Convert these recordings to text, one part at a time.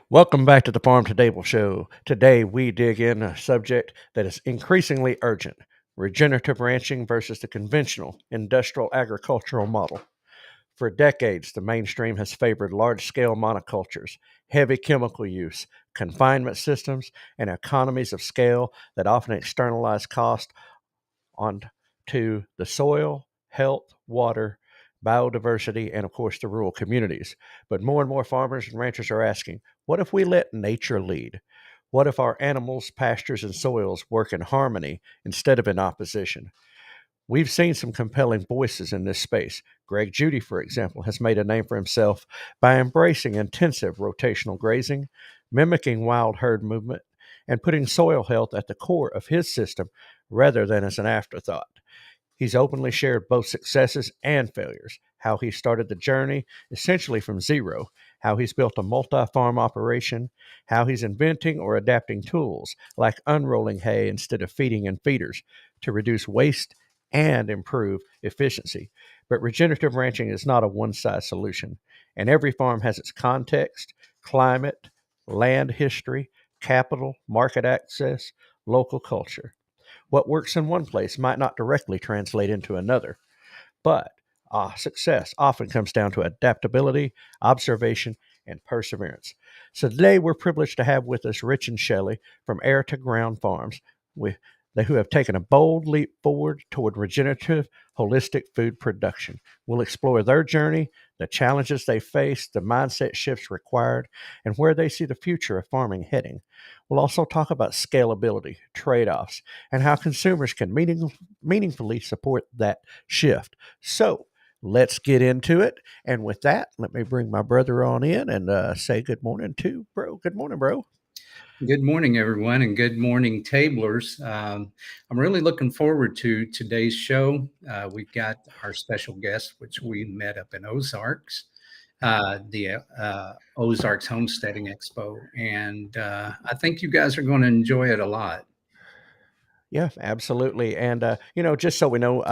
Welcome back to the Farm to Table Show. Today we dig in a subject that is increasingly urgent: regenerative ranching versus the conventional industrial agricultural model. For decades, the mainstream has favored large scale monocultures, heavy chemical use, confinement systems, and economies of scale that often externalize cost onto the soil, health, water, biodiversity, and of course the rural communities. But more and more farmers and ranchers are asking, what if we let nature lead? What if our animals, pastures, and soils work in harmony instead of in opposition? We've seen some compelling voices in this space. Judy, for example, has made a name for himself by embracing intensive rotational grazing, mimicking wild herd movement, and putting soil health at the core of his system rather than as an afterthought. He's openly shared both successes and failures, how he started the journey essentially from zero, how he's built a multi farm operation, how he's inventing or adapting tools like unrolling hay instead of feeding in feeders to reduce waste and improve efficiency. But regenerative ranching is not a one size solution, and every farm has its context, climate, land history, capital, market access, local culture. What works in one place might not directly translate into another, but success often comes down to adaptability, observation, and perseverance. So today we're privileged to have with us Rich and Shelley from Air2Ground Farms, with, who have taken a bold leap forward toward regenerative, holistic food production. We'll explore their journey, the challenges they face, the mindset shifts required, and where they see the future of farming heading. We'll also talk about scalability, trade offs, and how consumers can meaningfully support that shift. So let's get into it. And with that, let me bring my brother on in and say good morning to bro. Good morning, bro. Good morning, everyone, and good morning, tablers. I'm really looking forward to today's show. We've got our special guest, which we met up in Ozarks, the Ozarks Homesteading Expo, and I think you guys are going to enjoy it a lot. Yeah, absolutely. And just so we know,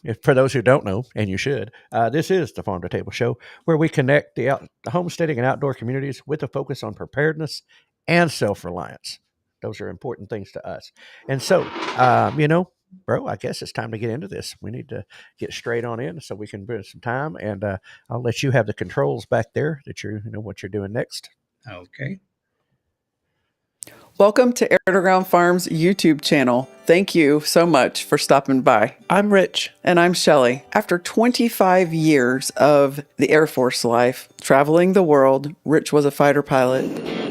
if, for those who don't know, and you should, this is the Farm to Table Show, where we connect the homesteading and outdoor communities with a focus on preparedness and self reliance. Those are important things to us. And so, bro, I guess it's time to get into this. We need to get straight on in so we can spend some time. And I'll let you have the controls back there that you know what you're doing next. Okay. Welcome to Air2Ground Farm's YouTube channel. Thank you so much for stopping by. I'm Rich. And I'm Shelley. After 25 years of the Air Force life, traveling the world, Rich was a fighter pilot.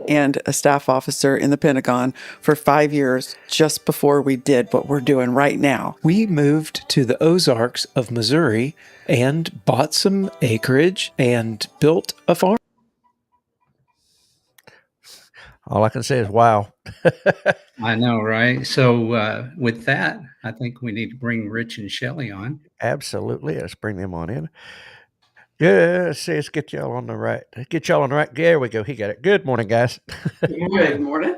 And a staff officer in the Pentagon for 5 years, just before we did what we're doing right now. We moved to the Ozarks of Missouri and bought some acreage and built a farm. All I can say is, wow. I know, right? So with that, I think we need to bring Rich and Shelley on. Absolutely. Let's bring them on in. Yeah, let's get y'all on the right. Get y'all on the right. There we go. He got it. Good morning, guys. Good morning.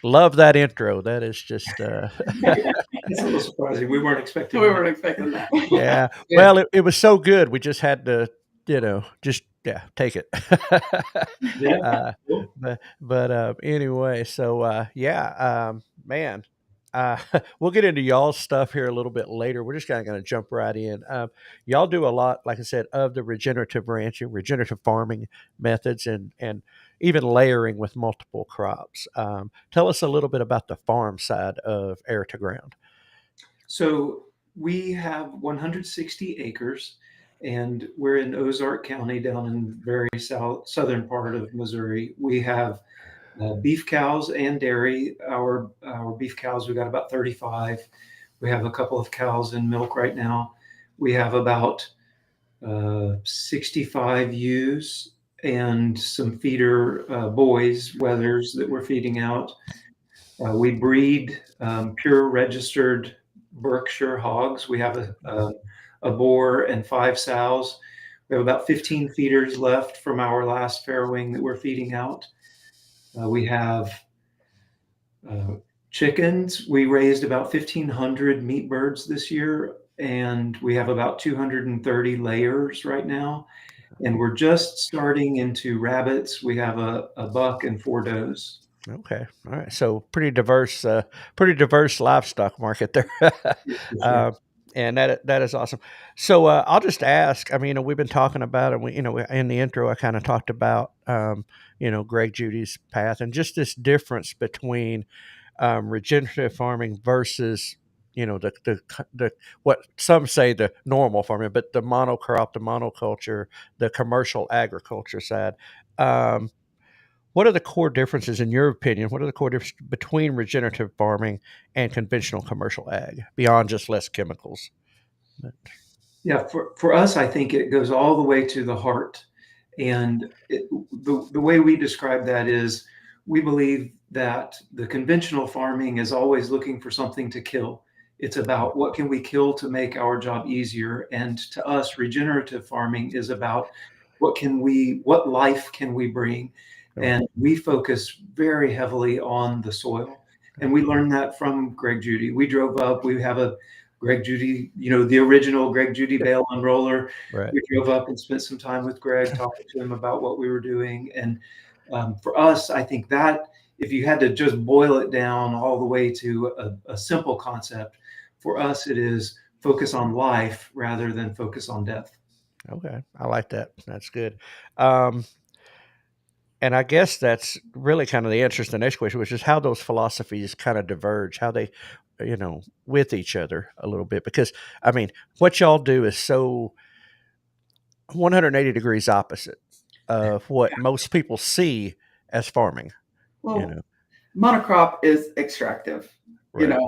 Love that intro. That is just It's a little surprising. We weren't expecting that. yeah. Well, it was so good. We just had to, take it. But anyway, so man. We'll get into y'all's stuff here a little bit later. We're just kind of going to jump right in. Y'all do a lot, like I said, of the regenerative ranching, regenerative farming methods, and even layering with multiple crops. Tell us a little bit about the farm side of Air2Ground. So we have 160 acres, and we're in Ozark County, down in very southern part of Missouri. We have beef cows and dairy. Our beef cows, we've got about 35. We have a couple of cows in milk right now. We have about 65 ewes and some feeder boys, wethers that we're feeding out. We breed pure registered Berkshire hogs. We have a boar and 5 sows. We have about 15 feeders left from our last farrowing that we're feeding out. We have chickens. We raised about 1,500 meat birds this year, and we have about 230 layers right now. And we're just starting into rabbits. We have a buck and 4 does. Okay. All right. So pretty diverse livestock market there. Sure. And that is awesome. So I'll just ask. I mean, we've been talking about, and in the intro, I kind of talked about, Greg Judy's path and just this difference between regenerative farming versus, the what some say the normal farming, but the monocrop, the monoculture, the commercial agriculture side. What are the core differences, in your opinion? What are the core differences between regenerative farming and conventional commercial ag beyond just less chemicals? Yeah, for us, I think it goes all the way to the heart. And the way we describe that is we believe that the conventional farming is always looking for something to kill. It's about what can we kill to make our job easier. And to us, regenerative farming is about what life can we bring? And we focus very heavily on the soil. And we learned that from Greg Judy. We drove up, we have a Greg Judy, the original Greg Judy bale unroller. Right. We drove up and spent some time with Greg, talking to him about what we were doing. And for us, I think that if you had to just boil it down all the way to a simple concept, for us, it is focus on life rather than focus on death. Okay. I like that. That's good. And I guess that's really kind of the answer to the next question, which is how those philosophies kind of diverge, how they, with each other a little bit. Because, I mean, what y'all do is so 180 degrees opposite of what most people see as farming. Well, monocrop is extractive, Right.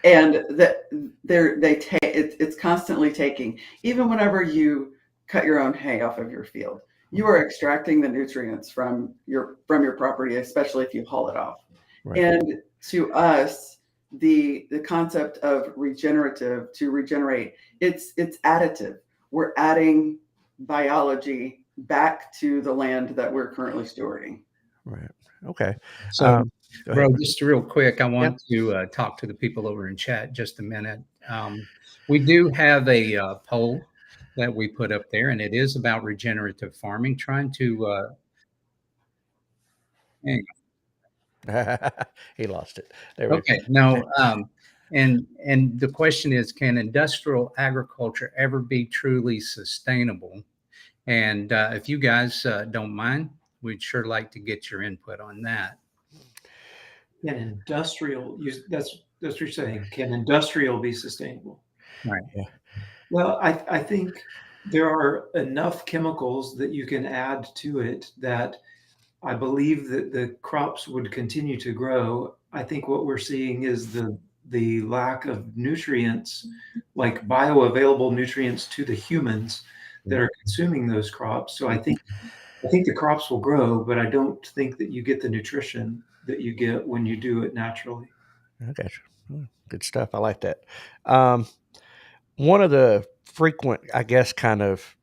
and that it's constantly taking. Even whenever you cut your own hay off of your field, you are extracting the nutrients from your property, especially if you haul it off. Right. And to us, the concept of regenerative, to regenerate, it's additive. We're adding biology back to the land that we're currently stewarding. Right. Okay. So, Go bro, ahead. just real quick, I want to talk to the people over in chat just a minute. We do have a poll that we put up there, and it is about regenerative farming, trying to hang He lost it. There we Okay, go. no, and the question is, can industrial agriculture ever be truly sustainable? And if you guys don't mind, we'd sure like to get your input on that. Can industrial, that's what you're saying, can industrial be sustainable? Right. Yeah. Well, I think there are enough chemicals that you can add to it that I believe that the crops would continue to grow. I think what we're seeing is the lack of nutrients, like bioavailable nutrients to the humans that are consuming those crops. So I think the crops will grow, but I don't think that you get the nutrition that you get when you do it naturally. I got you. Good stuff. I like that. One of the frequent, I guess, kind of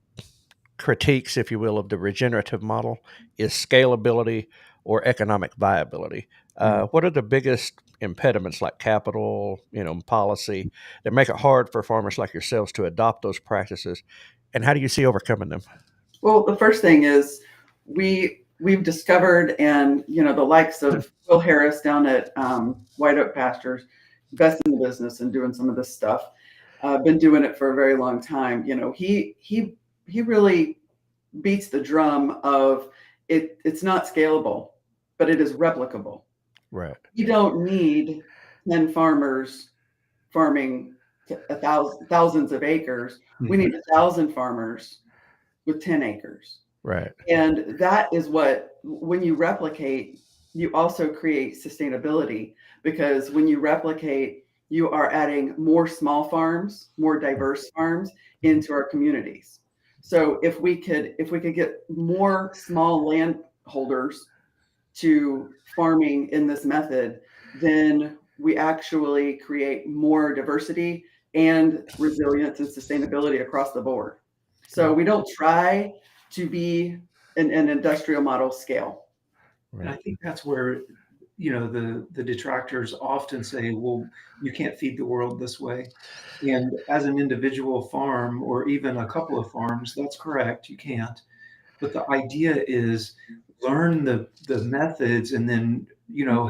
critiques, if you will, of the regenerative model is scalability or economic viability. What are the biggest impediments, like capital, policy, that make it hard for farmers like yourselves to adopt those practices? And how do you see overcoming them? Well, the first thing is we've discovered, and the likes of Will Harris down at White Oak Pastures, best in the business and doing some of this stuff. Been doing it for a very long time. He really beats the drum of it. It's not scalable, but it is replicable. Right. You don't need 10 farmers farming thousands of acres. We need 1,000 farmers with 10 acres. Right. And that is when you replicate, you also create sustainability, because when you replicate, you are adding more small farms, more diverse farms into our communities. So if we could get more small landholders to farming in this method, then we actually create more diversity and resilience and sustainability across the board. So we don't try to be an industrial model scale. And I think that's where, the detractors often say, well, you can't feed the world this way. And as an individual farm or even a couple of farms, that's correct, you can't. But the idea is learn the methods and then,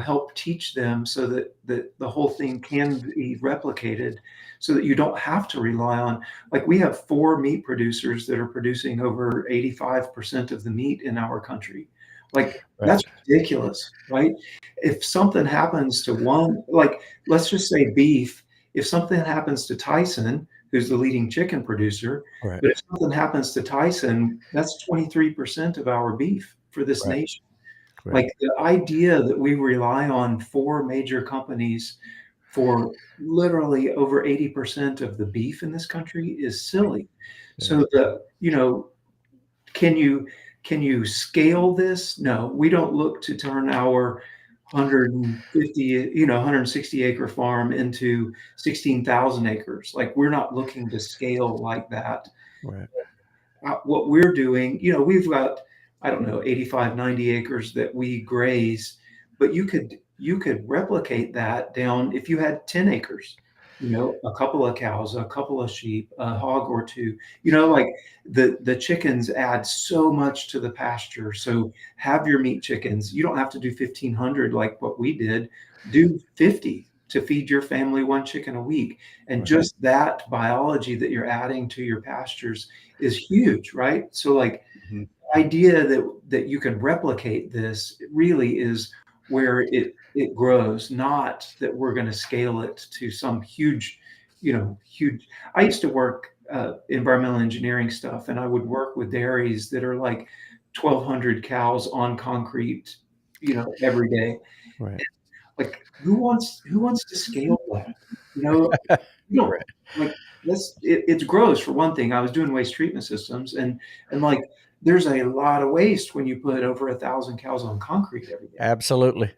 help teach them so that the whole thing can be replicated so that you don't have to rely on, like we have 4 meat producers that are producing over 85% of the meat in our country. Like that's ridiculous, right? If something happens to one, like let's just say beef, if something happens to Tyson, who's the leading chicken producer, Right. but if something happens to Tyson, that's 23% of our beef for this nation. Right. Like the idea that we rely on 4 major companies for literally over 80% of the beef in this country is silly. So can you scale this? No, we don't look to turn our 160 acre farm into 16,000 acres. Like we're not looking to scale like that. Right. What we're doing, we've got, I don't know, 85, 90 acres that we graze, but you could replicate that down if you had 10 acres, a couple of cows, a couple of sheep, a hog or two, like the chickens add so much to the pasture. So have your meat chickens. You don't have to do 1,500 like what we did. Do 50 to feed your family 1 chicken a week. And just that biology that you're adding to your pastures is huge, right? So like the idea that you can replicate this really is where it grows, not that we're going to scale it to some huge. I used to work environmental engineering stuff, and I would work with dairies that are like 1,200 cows on concrete, every day. Right. Like who wants to scale that? You don't like this. It's gross for one thing. I was doing waste treatment systems, and like there's a lot of waste when you put over 1,000 cows on concrete every day. Absolutely.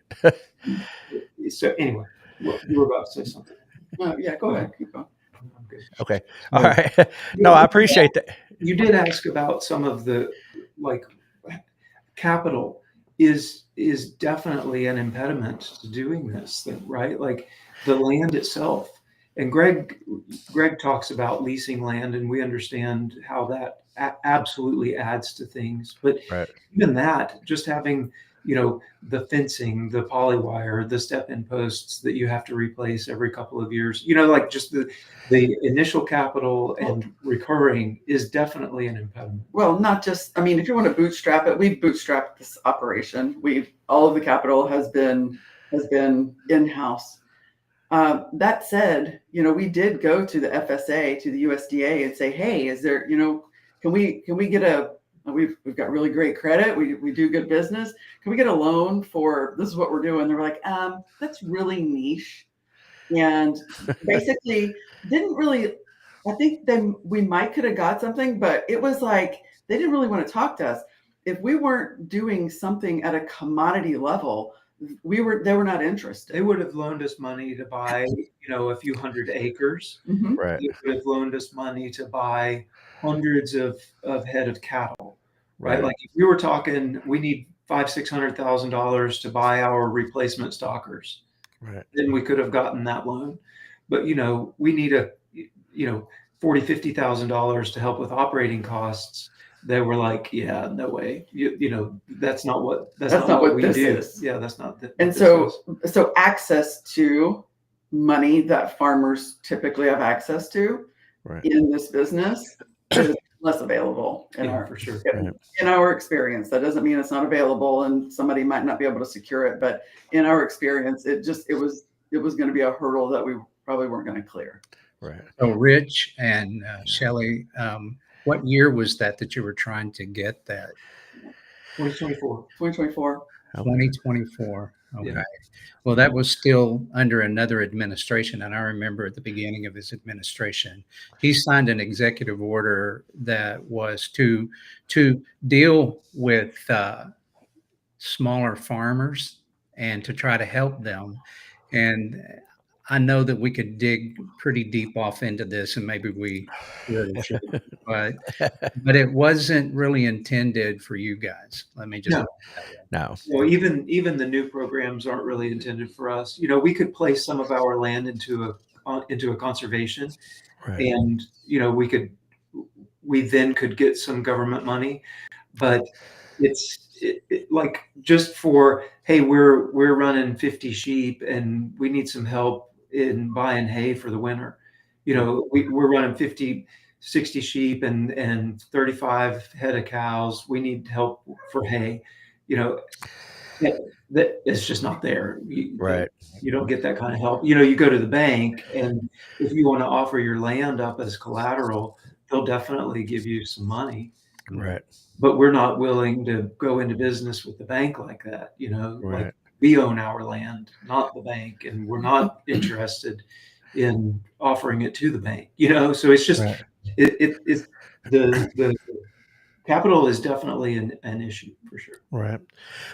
So anyway, you were about to say something. Yeah, go ahead. Keep going. I'm good. Okay. All right. No, I appreciate that. You did ask about some of the like capital is definitely an impediment to doing this thing, right? Like the land itself. And Greg talks about leasing land, and we understand how that absolutely adds to things. But even that, just having, the fencing, the polywire, the step-in posts that you have to replace every couple of years, like just the initial capital and recurring is definitely an impediment. Well, not just, I mean, if you want to bootstrap it, we've bootstrapped this operation. All of the capital has been in-house. That said, we did go to the FSA, to the USDA, and say, hey, is there, can we get we've got really great credit. We do good business. Can we get a loan for, this is what we're doing? They're like, that's really niche. And basically didn't really, I think then we could have got something, but it was like, they didn't really want to talk to us. If we weren't doing something at a commodity level, they were not interested. They would have loaned us money to buy, a few hundred acres. Mm-hmm. Right. They would have loaned us money to buy hundreds of head of cattle, right? Like if we were talking, we need $500,000-$600,000 to buy our replacement stockers. Right. Then we could have gotten that loan. But, we need $40,000-$50,000 to help with operating costs. They were like, yeah, no way. That's not what we this do. is. Yeah, that's not. And so access to money that farmers typically have access to in this business is less available in for sure. In our experience. That doesn't mean it's not available and somebody might not be able to secure it, but in our experience, it was going to be a hurdle that we probably weren't going to clear. Right. So Rich and Shelley, what year was that you were trying to get that? 2024. 2024. 2024. Okay. Yeah. Well, that was still under another administration. And I remember at the beginning of his administration, he signed an executive order that was to deal with smaller farmers and to try to help them. And I know that we could dig pretty deep off into this, and maybe we really should, but it wasn't really intended for you guys. Let me just No. put it that way. No. Well, even the new programs aren't really intended for us. You know, we could place some of our land into a conservation, Right. and you know, we then could get some government money, but like just for, hey, we're running 50 sheep and we need some help in buying hay for the winter. You know, we're running 50, 60 sheep and 35 head of cows. We need help for hay. You know, that it's just not there. Right. You don't get that kind of help. You know, you go to the bank, and if you want to offer your land up as collateral, they'll definitely give you some money. Right. But we're not willing to go into business with the bank like that. You know, like Right. we own our land, not the bank, and we're not interested in offering it to the bank. You know, so it's just Right. it's the capital is definitely an issue for sure. Right.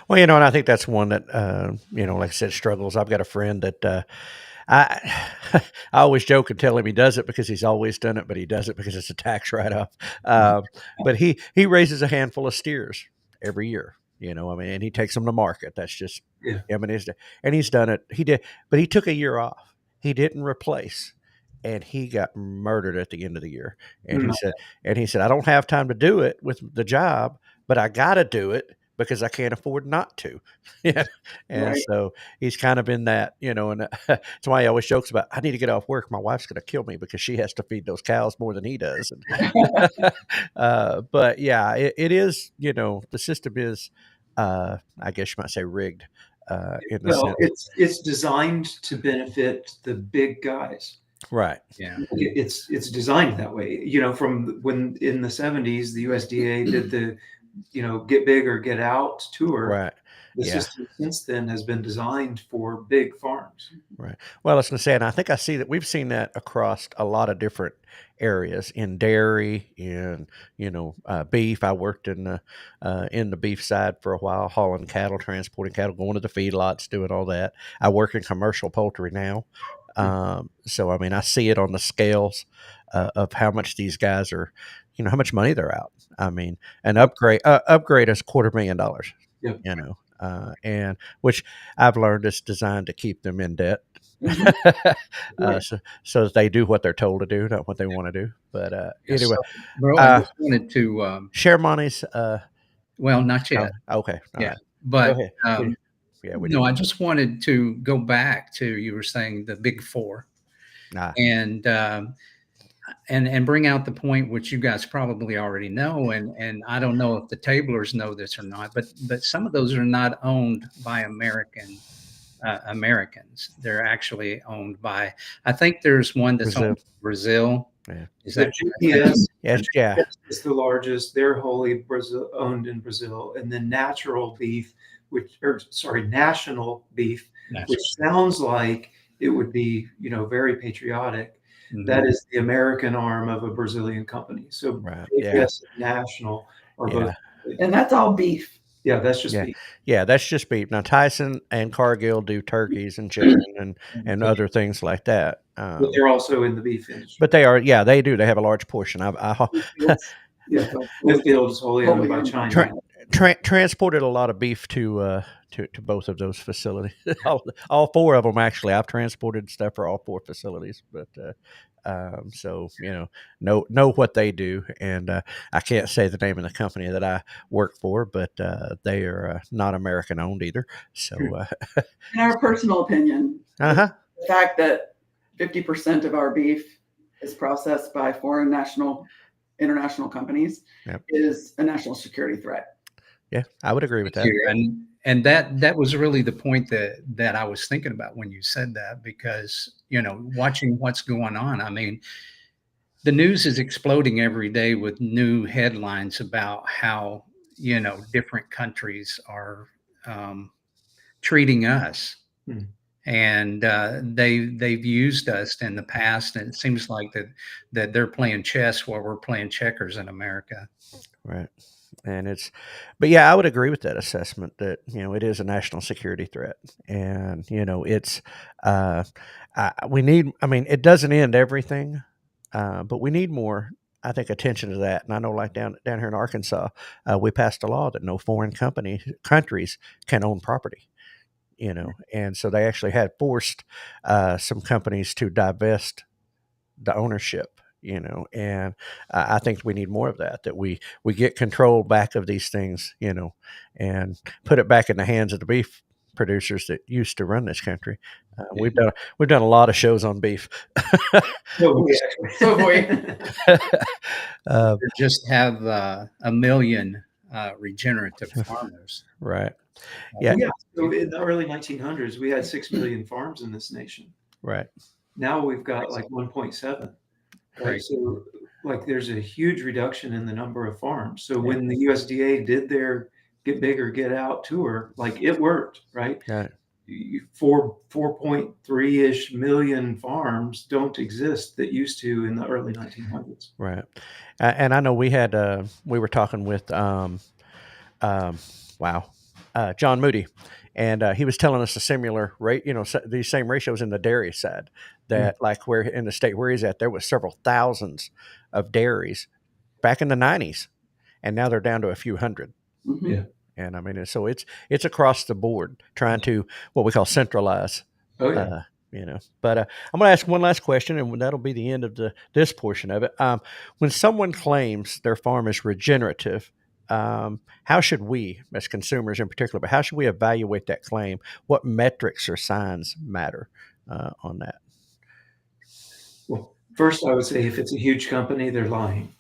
Well, you know, and I think that's one that, you know, like I said, struggles. I've got a friend that I I always joke and tell him he does it because he's always done it, but he does it because it's a tax write-off. But he raises a handful of steers every year. You know, I mean, and he takes them to market. That's just Yeah. him and he's done it. He did, but he took a year off. He didn't replace, and he got murdered at the end of the year. And he said, I don't have time to do it with the job, but I got to do it because I can't afford not to. Yeah. And Right. so he's kind of in that, you know, and that's why he always jokes about, I need to get off work. My wife's going to kill me because she has to feed those cows more than he does. And, but yeah, it is, you know, the system is, I guess you might say rigged, in the Well, sense. it's designed to benefit the big guys. Right. Yeah. It's designed that way. You know, from when in the 70s, the USDA did the, you know, get big or get out tour. Right. The Yeah. system since then has been designed for big farms. Right. Well, I was going to say, and I think I see that we've seen that across a lot of different areas in dairy, in, you know, beef. I worked in the beef side for a while, hauling cattle, transporting cattle, going to the feedlots, doing all that. I work in commercial poultry now. So, I mean, I see it on the scales of how much these guys are, you know, how much money they're out. I mean, an upgrade is $250,000, Yep. you know, and which I've learned is designed to keep them in debt. Right. So that they do what they're told to do, not what they want to do. But anyway, So, bro, I just wanted to, share monies. well, not yet. Okay. All Yeah. right. Go But, ahead. Yeah, we no, do. I just wanted to go back to, you were saying the big four, Ah, and bring out the point which you guys probably already know, and I don't know if the tablers know this or not, but some of those are not owned by Americans. They're actually owned by, I think there's one that's Brazil. owned in Brazil. Yeah. Is The that GPS Yes. Yeah. is the largest. They're wholly owned in Brazil, and then National Beef, national? which sounds like it would be, you know, very patriotic. Mhm. That is the American arm of a Brazilian company. So Right. GPS and National are both. And that's all beef. Yeah, that's just Yeah. beef. Yeah, that's just beef. Now Tyson and Cargill do turkeys and chicken and other things like that. But they're also in the beef industry. But they are, yeah, they do. They have a large portion. Yeah, Smithfield is wholly owned by China. Transported a lot of beef to both of those facilities. all four of them, actually. I've transported stuff for all four facilities, but so you know what they do, and I can't say the name of the company that I work for, but they are not American owned either. So, In our personal opinion, uh-huh. the fact that 50% of our beef is processed by foreign international companies Yep. is a national security threat. Yeah, I would agree with that. And that was really the point that I was thinking about when you said that, because, you know, watching what's going on, I mean, the news is exploding every day with new headlines about how, you know, different countries are treating us. Hmm. And they've used us in the past, and it seems like that they're playing chess while we're playing checkers in America. Right. but yeah, I would agree with that assessment that, it is a national security threat. And, it's, we need, I mean, it doesn't end everything, but we need more, I think, attention to that. And I know, like down here in Arkansas, we passed a law that no foreign countries can own property, and so they actually had forced some companies to divest the ownership, and I think we need more of that we get control back of these things, and put it back in the hands of the beef producers that used to run this country. We've done a lot of shows on beef. So we Just have a million regenerative farmers. Right. Yeah. Yeah. So in the early 1900s, we had 6 million farms in this nation. Right. Now we've got like 1.7. Right. Right. So like there's a huge reduction in the number of farms. So when the USDA did their Get Bigger, Get Out tour, like it worked, right? Right. 4.3-ish million farms don't exist that used to in the early 1900s. Right. And I know we were talking with, John Moody, and he was telling us a similar rate, these same ratios in the dairy side, that like where in the state where he's at, there was several thousands of dairies back in the 90s, and now they're down to a few hundred. Mhm. Yeah. And I mean, so it's across the board trying to what we call centralize. Oh yeah. But I'm going to ask one last question, and that'll be the end of this portion of it. When someone claims their farm is regenerative, how should we, as consumers in particular, but how should we evaluate that claim? What metrics or signs matter on that? Well, first I would say if it's a huge company, they're lying.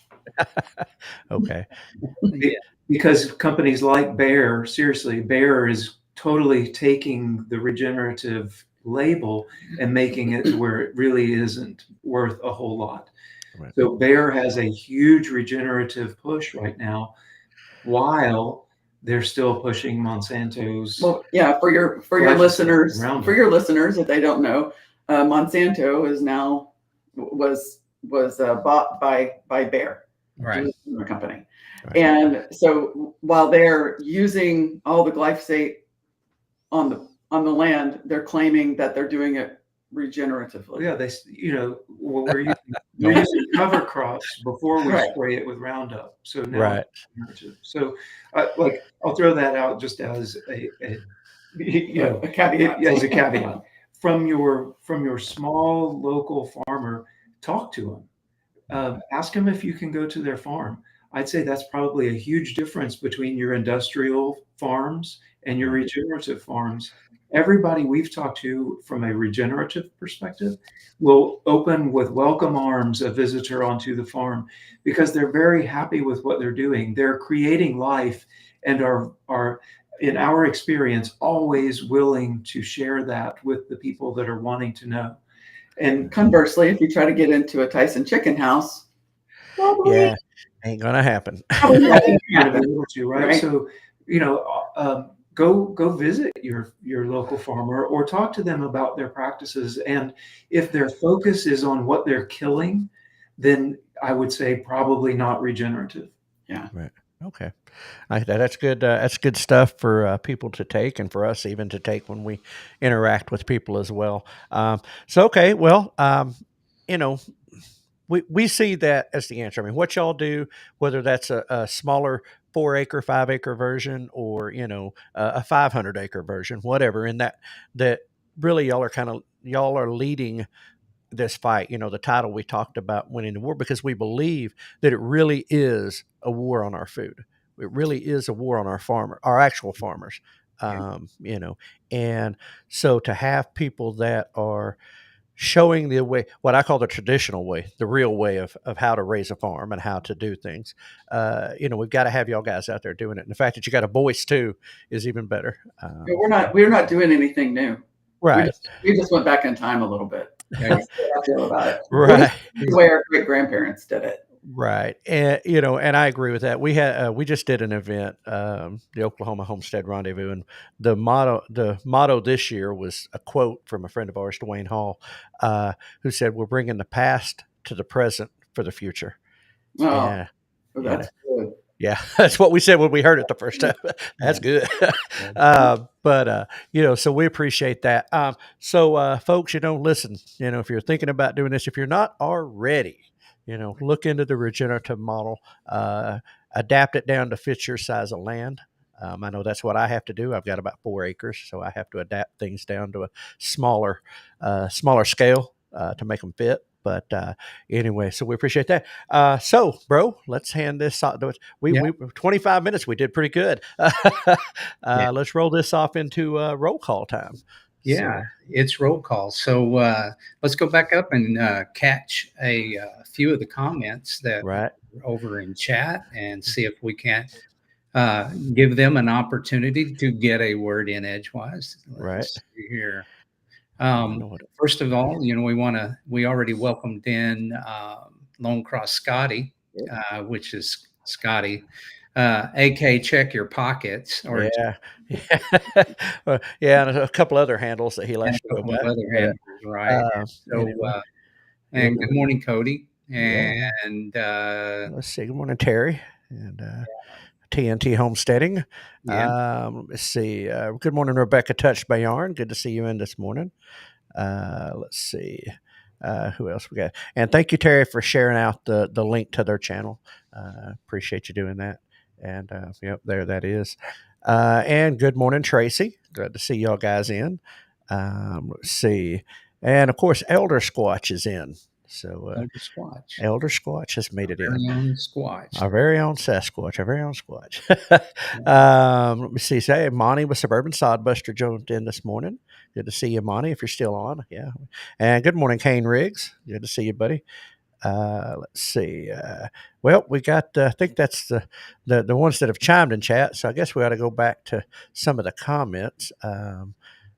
Okay. Because companies like Bayer, seriously, Bayer is totally taking the regenerative label and making it to where it really isn't worth a whole lot. Right. So Bayer has a huge regenerative push right now, while they're still pushing Monsanto's. Well, yeah, for your listeners, if they don't know, Monsanto is now was bought by Bayer, Right. a company. Right. And so while they're using all the glyphosate on the land, they're claiming that they're doing it regeneratively. Yeah, we're using cover crops before we spray it with Roundup. So now, so I'll throw that out just as a caveat. As a caveat. From your small local farmer, talk to them. Ask them if you can go to their farm. I'd say that's probably a huge difference between your industrial farms and your regenerative farms. Everybody we've talked to from a regenerative perspective will open with welcome arms a visitor onto the farm, because they're very happy with what they're doing. They're creating life and are in our experience always willing to share that with the people that are wanting to know. And conversely, if you try to get into a Tyson chicken house, probably ain't gonna happen. Right? So, go visit your local farmer or talk to them about their practices. And if their focus is on what they're killing, then I would say probably not regenerative. Yeah. Right. Okay. That's good. That's good stuff for people to take, and for us even to take when we interact with people as well. Okay. Well, we see that as the answer. I mean, what y'all do, whether that's a smaller 4-acre, 5-acre version, or a 500-acre version, whatever, and that really y'all are leading this fight. The title we talked about, winning the war, because we believe that it really is a war on our food. It really is a war on our actual farmers. And so to have people that are showing the way, what I call the traditional way, the real way of how to raise a farm and how to do things. We've got to have y'all guys out there doing it. And the fact that you got a voice too is even better. We're not doing anything new. Right. We just went back in time a little bit. That's how I feel about it. Right. The way our great grandparents did it. Right. And, and I agree with that. We just did an event, the Oklahoma Homestead Rendezvous, and the motto this year was a quote from a friend of ours, Dwayne Hall, who said, "We're bringing the past to the present for the future." Oh, that's good. Yeah, that's what we said when we heard it the first time. That's good. So we appreciate that. Folks, listen, if you're thinking about doing this, if you're not already, look into the regenerative model, adapt it down to fit your size of land. I know that's what I have to do. I've got about 4 acres, so I have to adapt things down to a smaller scale to make them fit. But anyway, so we appreciate that. So, bro, let's hand this off. We 25 minutes. We did pretty good. Let's roll this off into roll call time. Yeah, it's roll call. So let's go back up and catch a few of the comments that Right. were over in chat and see if we can't give them an opportunity to get a word in edgewise. Let's see here. First of all, we already welcomed in Lone Cross Scotty, which is Scotty, AK check your pockets. Or and a couple other handles that he likes to go by. Other handles, right. And good morning, Cody. And let's see. Good morning, Terry. And TNT Homesteading. Let's see. Good morning, Rebecca Touched by Yarn. Good to see you in this morning. Let's see. Who else we got? And thank you, Terry, for sharing out the link to their channel. Appreciate you doing that. And there that is. And good morning, Tracy. Glad to see y'all guys in. Let's see. And of course, Elder Squatch is in. So Elder Squatch has made it in. Our very own Sasquatch. Our very own Squatch. Let me see. Say, Monty with Suburban Sodbuster jumped in this morning. Good to see you, Monty, if you're still on. Yeah. And good morning, Kane Riggs. Good to see you, buddy. Let's see. We got, I think that's the ones that have chimed in chat. So I guess we ought to go back to some of the comments.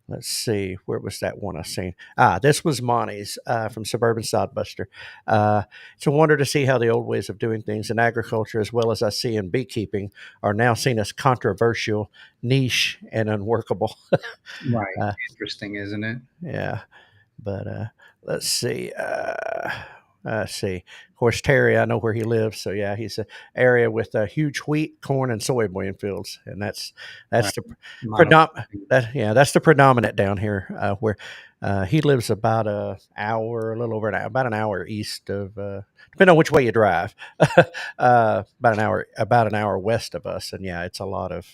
Let's see. Where was that one I seen? This was Monty's from Suburban Sodbuster. It's a wonder to see how the old ways of doing things in agriculture, as well as I see in beekeeping, are now seen as controversial, niche, and unworkable. Right. Interesting, isn't it? Yeah. But let's see. See. Of course, Terry, I know where he lives. So yeah, he's an area with huge wheat, corn, and soybean fields, and that's Right. the predominant. That's the predominant down here. Where he lives about a about an hour east of, depending on which way you drive, about an hour west of us, and yeah, it's a lot of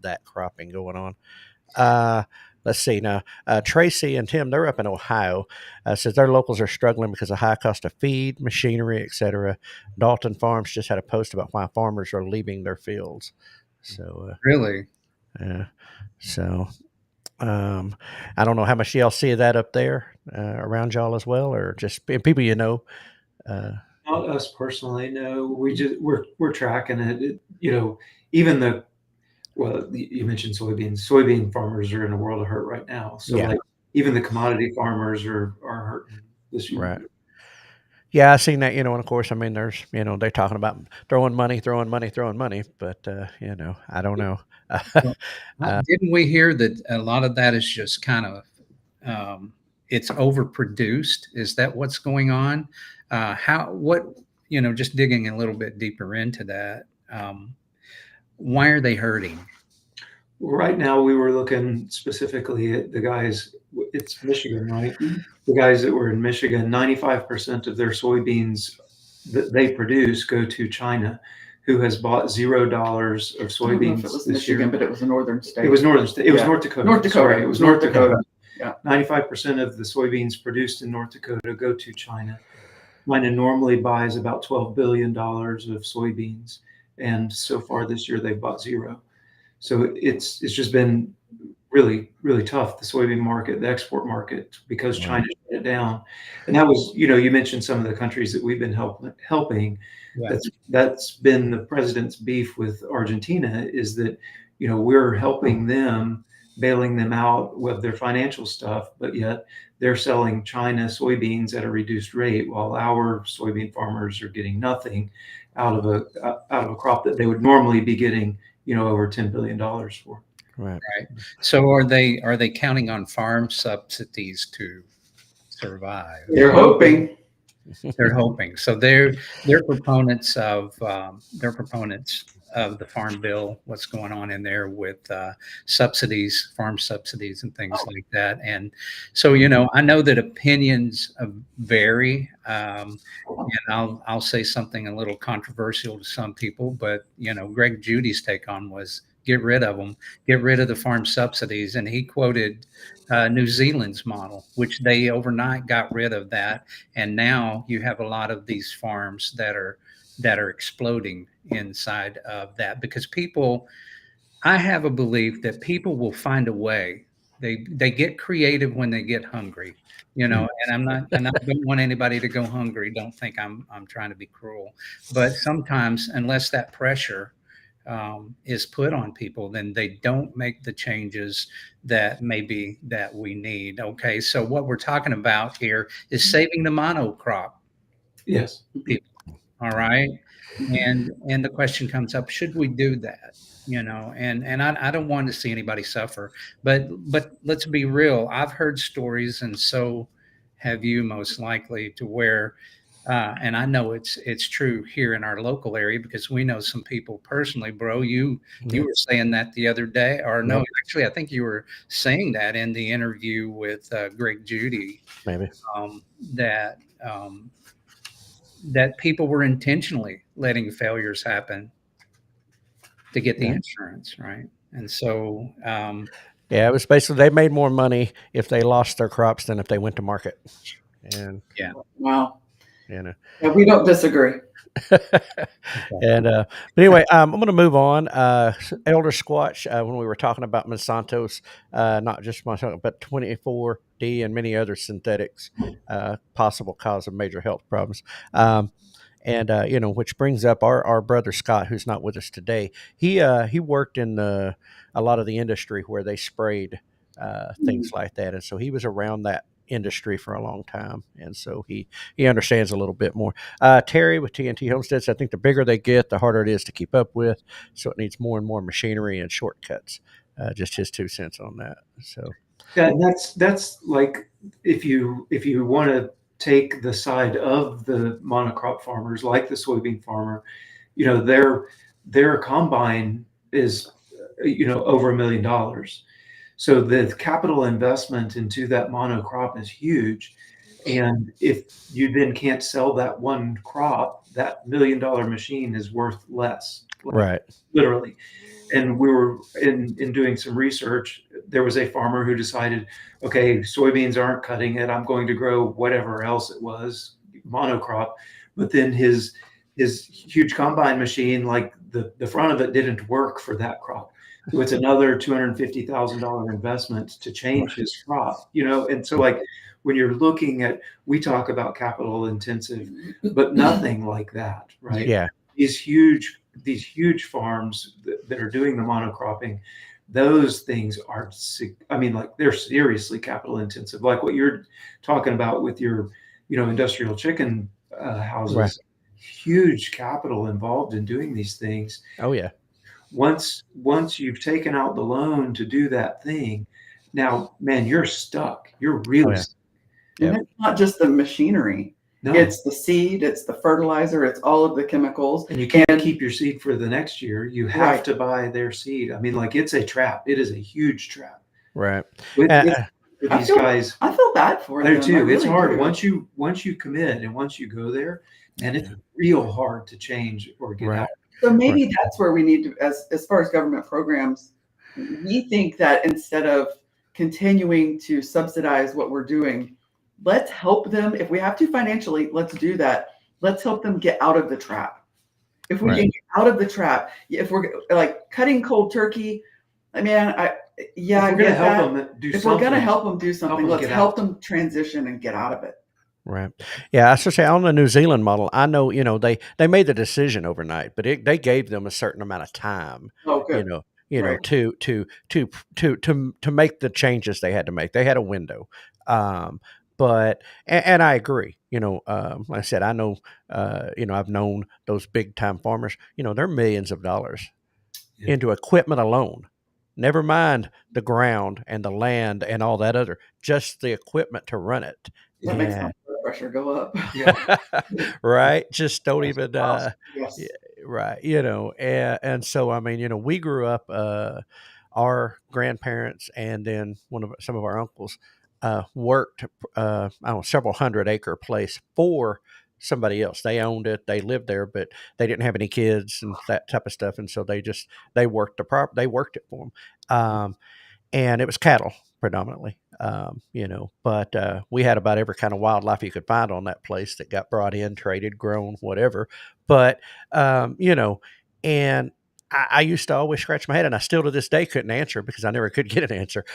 that cropping going on. Let's see now. Tracy and Tim, they're up in Ohio. Says their locals are struggling because of high cost of feed, machinery, etc. Dalton Farms just had a post about why farmers are leaving their fields. So really, yeah. So I don't know how much y'all see of that up there around y'all as well, or just people Not us personally. No, we're tracking it. Even you mentioned soybeans. Soybean farmers are in a world of hurt right now. So even the commodity farmers are hurting this year. Right. Yeah, I've seen that, and of course, I mean, there's, they're talking about throwing money, but, I don't know. Didn't we hear that a lot of that is just kind of, it's overproduced? Is that what's going on? Just digging a little bit deeper into that, why are they hurting? Right now, we were looking specifically at the guys. It's Michigan, right? The guys that were in Michigan, 95% of their soybeans that they produce go to China, who has bought $0 of soybeans it was this Michigan, year. But it was a northern state. It was northern state. It was North Dakota. North Dakota. Sorry, it was North Dakota. Yeah. 95% of the soybeans produced in North Dakota go to China. China normally buys about $12 billion of soybeans, and so far this year they've bought $0. So it's just been really, really tough, the soybean market, the export market, because China shut it down. And that was, you mentioned some of the countries that we've been helping. Yeah. That's been the president's beef with Argentina, is that, we're helping them, bailing them out with their financial stuff, but yet they're selling China soybeans at a reduced rate, while our soybean farmers are getting nothing out of a crop that they would normally be getting, over $10 billion for. Right. So are they counting on farm subsidies to survive? They're hoping. They're hoping. So they're proponents of the farm bill. What's going on in there with subsidies, farm subsidies, and things like that. And so I know that opinions vary. And I'll say something a little controversial to some people, but Greg Judy's take on was get rid of them, get rid of the farm subsidies, and he quoted New Zealand's model, which they overnight got rid of that, and now you have a lot of these farms that are exploding inside of that because people. I have a belief that people will find a way. They get creative when they get hungry, and I don't want anybody to go hungry. Don't think I'm trying to be cruel, but sometimes unless that pressure is put on people, then they don't make the changes that maybe that we need. Okay, so what we're talking about here is saving the monocrop. Yes. People, all right, and the question comes up: should we do that? And I don't want to see anybody suffer, but let's be real. I've heard stories, and so have you, most likely, to where and I know it's true here in our local area because we know some people personally. Bro, you were saying that the other day, or no, actually, I think you were saying that in the interview with Greg Judy, Maybe. That that people were intentionally letting failures happen to get the insurance, right? And so, Yeah, it was basically they made more money if they lost their crops than if they went to market. And yeah, Wow. yeah, We don't disagree. and but anyway, I'm going to move on. Elder Squatch, when we were talking about Monsanto's, not just Monsanto, but 24D and many other synthetics, possible cause of major health problems. And which brings up our brother Scott, who's not with us today. He worked in a lot of the industry where they sprayed things like that, and so he was around that industry for a long time, and so he understands a little bit more. Terry with TNT Homesteads, I think the bigger they get, the harder it is to keep up with, so it needs more and more machinery and shortcuts. Just his 2 cents on that. So Yeah, and that's like if you want to take the side of the monocrop farmers, like the soybean farmer, their combine is over $1 million. So the capital investment into that monocrop is huge. And if you then can't sell that one crop, that $1 million machine is worth less, right. literally. And we were in doing some research. There was a farmer who decided, okay, soybeans aren't cutting it. I'm going to grow whatever else it was, monocrop. But then his huge combine machine, like the front of it didn't work for that crop. So it's another $250,000 investment to change his crop, and so like when you're looking at, we talk about capital intensive, but nothing like that, right? Yeah. These huge farms that are doing the monocropping, those things are, like they're seriously capital intensive. Like what you're talking about with your, industrial chicken houses, Right. huge capital involved in doing these things. Oh yeah. Once you've taken out the loan to do that thing, now, man, you're stuck. You're really stuck. And it's not just the machinery. No. It's the seed, it's the fertilizer, it's all of the chemicals. And you can't keep your seed for the next year. You have to buy their seed. Like it's a trap. It is a huge trap. Right. For these guys. I feel bad for them. I do too. Really it's hard. do. Once you commit and once you go there, and it's real hard to change or get out. So maybe that's where we need to, as far as government programs, we think that instead of continuing to subsidize what we're doing, let's help them. If we have to financially, let's do that. Let's help them get out of the trap. If we can get out of the trap, if we're like cutting cold turkey, if we're going to help them do something. If we're going to help them do something, let's help them transition and get out of it. Right. Yeah, I should say on the New Zealand model, I know, they made the decision overnight, but they gave them a certain amount of time, to make the changes they had to make. They had a window. But I agree, like I said, I know, I've known those big time farmers, they're millions of dollars into equipment alone. Never mind the ground and the land and all that other, just the equipment to run it. That makes sense. pressure go up. Yeah. Right? Just don't Yes. even, Yes. yeah, right. And so, I mean, we grew up, our grandparents and then some of our uncles, worked, I don't know, several 100-acre place for somebody else. They owned it, they lived there, but they didn't have any kids and that type of stuff. And so they worked they worked it for them. And it was cattle predominantly, but we had about every kind of wildlife you could find on that place that got brought in, traded, grown, whatever. But, and I used to always scratch my head, and I still to this day couldn't answer because I never could get an answer.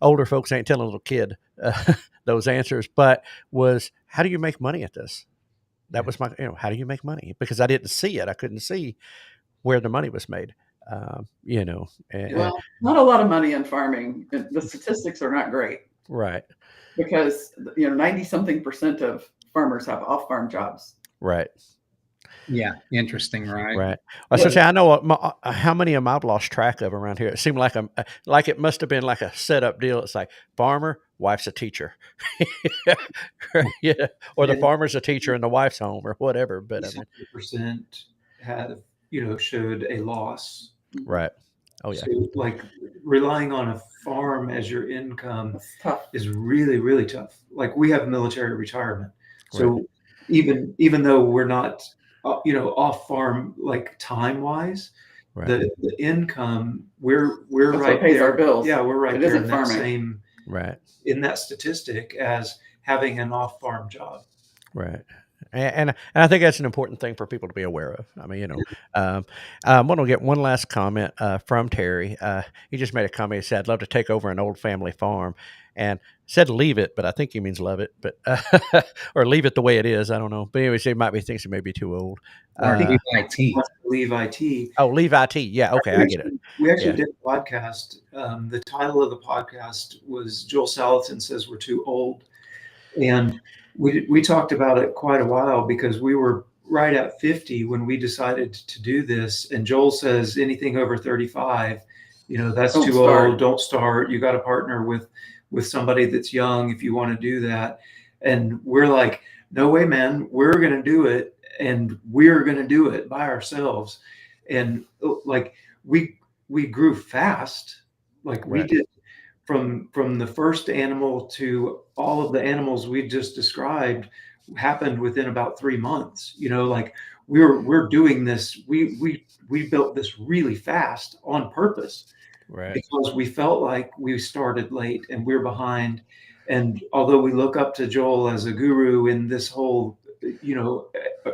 Older folks ain't telling a little kid those answers, but how do you make money at this? That was how do you make money? Because I didn't see it. I couldn't see where the money was made. Well, not a lot of money in farming. The statistics are not great. Right. Because 90-something% of farmers have off-farm jobs. Right. Yeah, interesting, right? Right. I was going to say, I know how many of them I've lost track of around here. It seemed like it must have been like a set-up deal. It's like farmer, wife's a teacher, yeah, or the farmer's a teacher and the wife's home or whatever. But I mean, percent have showed a loss. Right. Oh yeah. So like relying on a farm as your income tough. Is really, really tough. Like we have military retirement, so even though we're not off farm like time wise, the income we're That's right what pays there. Our bills. Yeah, we're right it there isn't in farming. that same in that statistic as having an off farm job. Right. And I think that's an important thing for people to be aware of. I mean, I'm going to get one last comment from Terry. He just made a comment. He said, "I'd love to take over an old family farm," and said leave it, but I think he means love it, but or leave it the way it is. I don't know. But anyway, he thinks it may be too old. Or leave IT. Leave IT. Oh, leave IT. Yeah. Okay. I get it. We actually did a podcast. The title of the podcast was Joel Salatin Says We're Too Old. And we talked about it quite a while because we were right at 50 when we decided to do this. And Joel says anything over 35, that's too old. Don't start. You got to partner with somebody that's young if you want to do that. And we're like, no way, man, we're going to do it. And we're going to do it by ourselves. And like we grew fast. Like we did from the first animal to all of the animals we just described happened within about 3 months. Like we're doing this. We built this really fast on purpose, because we felt like we started late and we're behind. And although we look up to Joel as a guru in this whole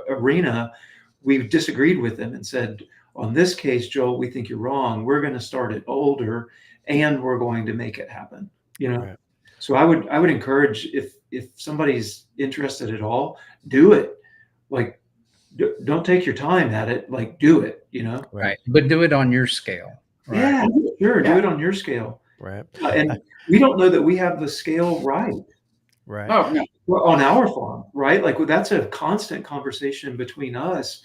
arena, we've disagreed with him and said, on this case, Joel, we think you're wrong. We're going to start it older, and we're going to make it happen. So I would encourage, if somebody's interested at all, do it. Like, don't take your time at it. Like, do it. Right. But do it on your scale. Right? Yeah, sure. Do it on your scale. Right. And we don't know that we have the scale right. Right. Oh, no. Well, on our farm, right? Like that's a constant conversation between us.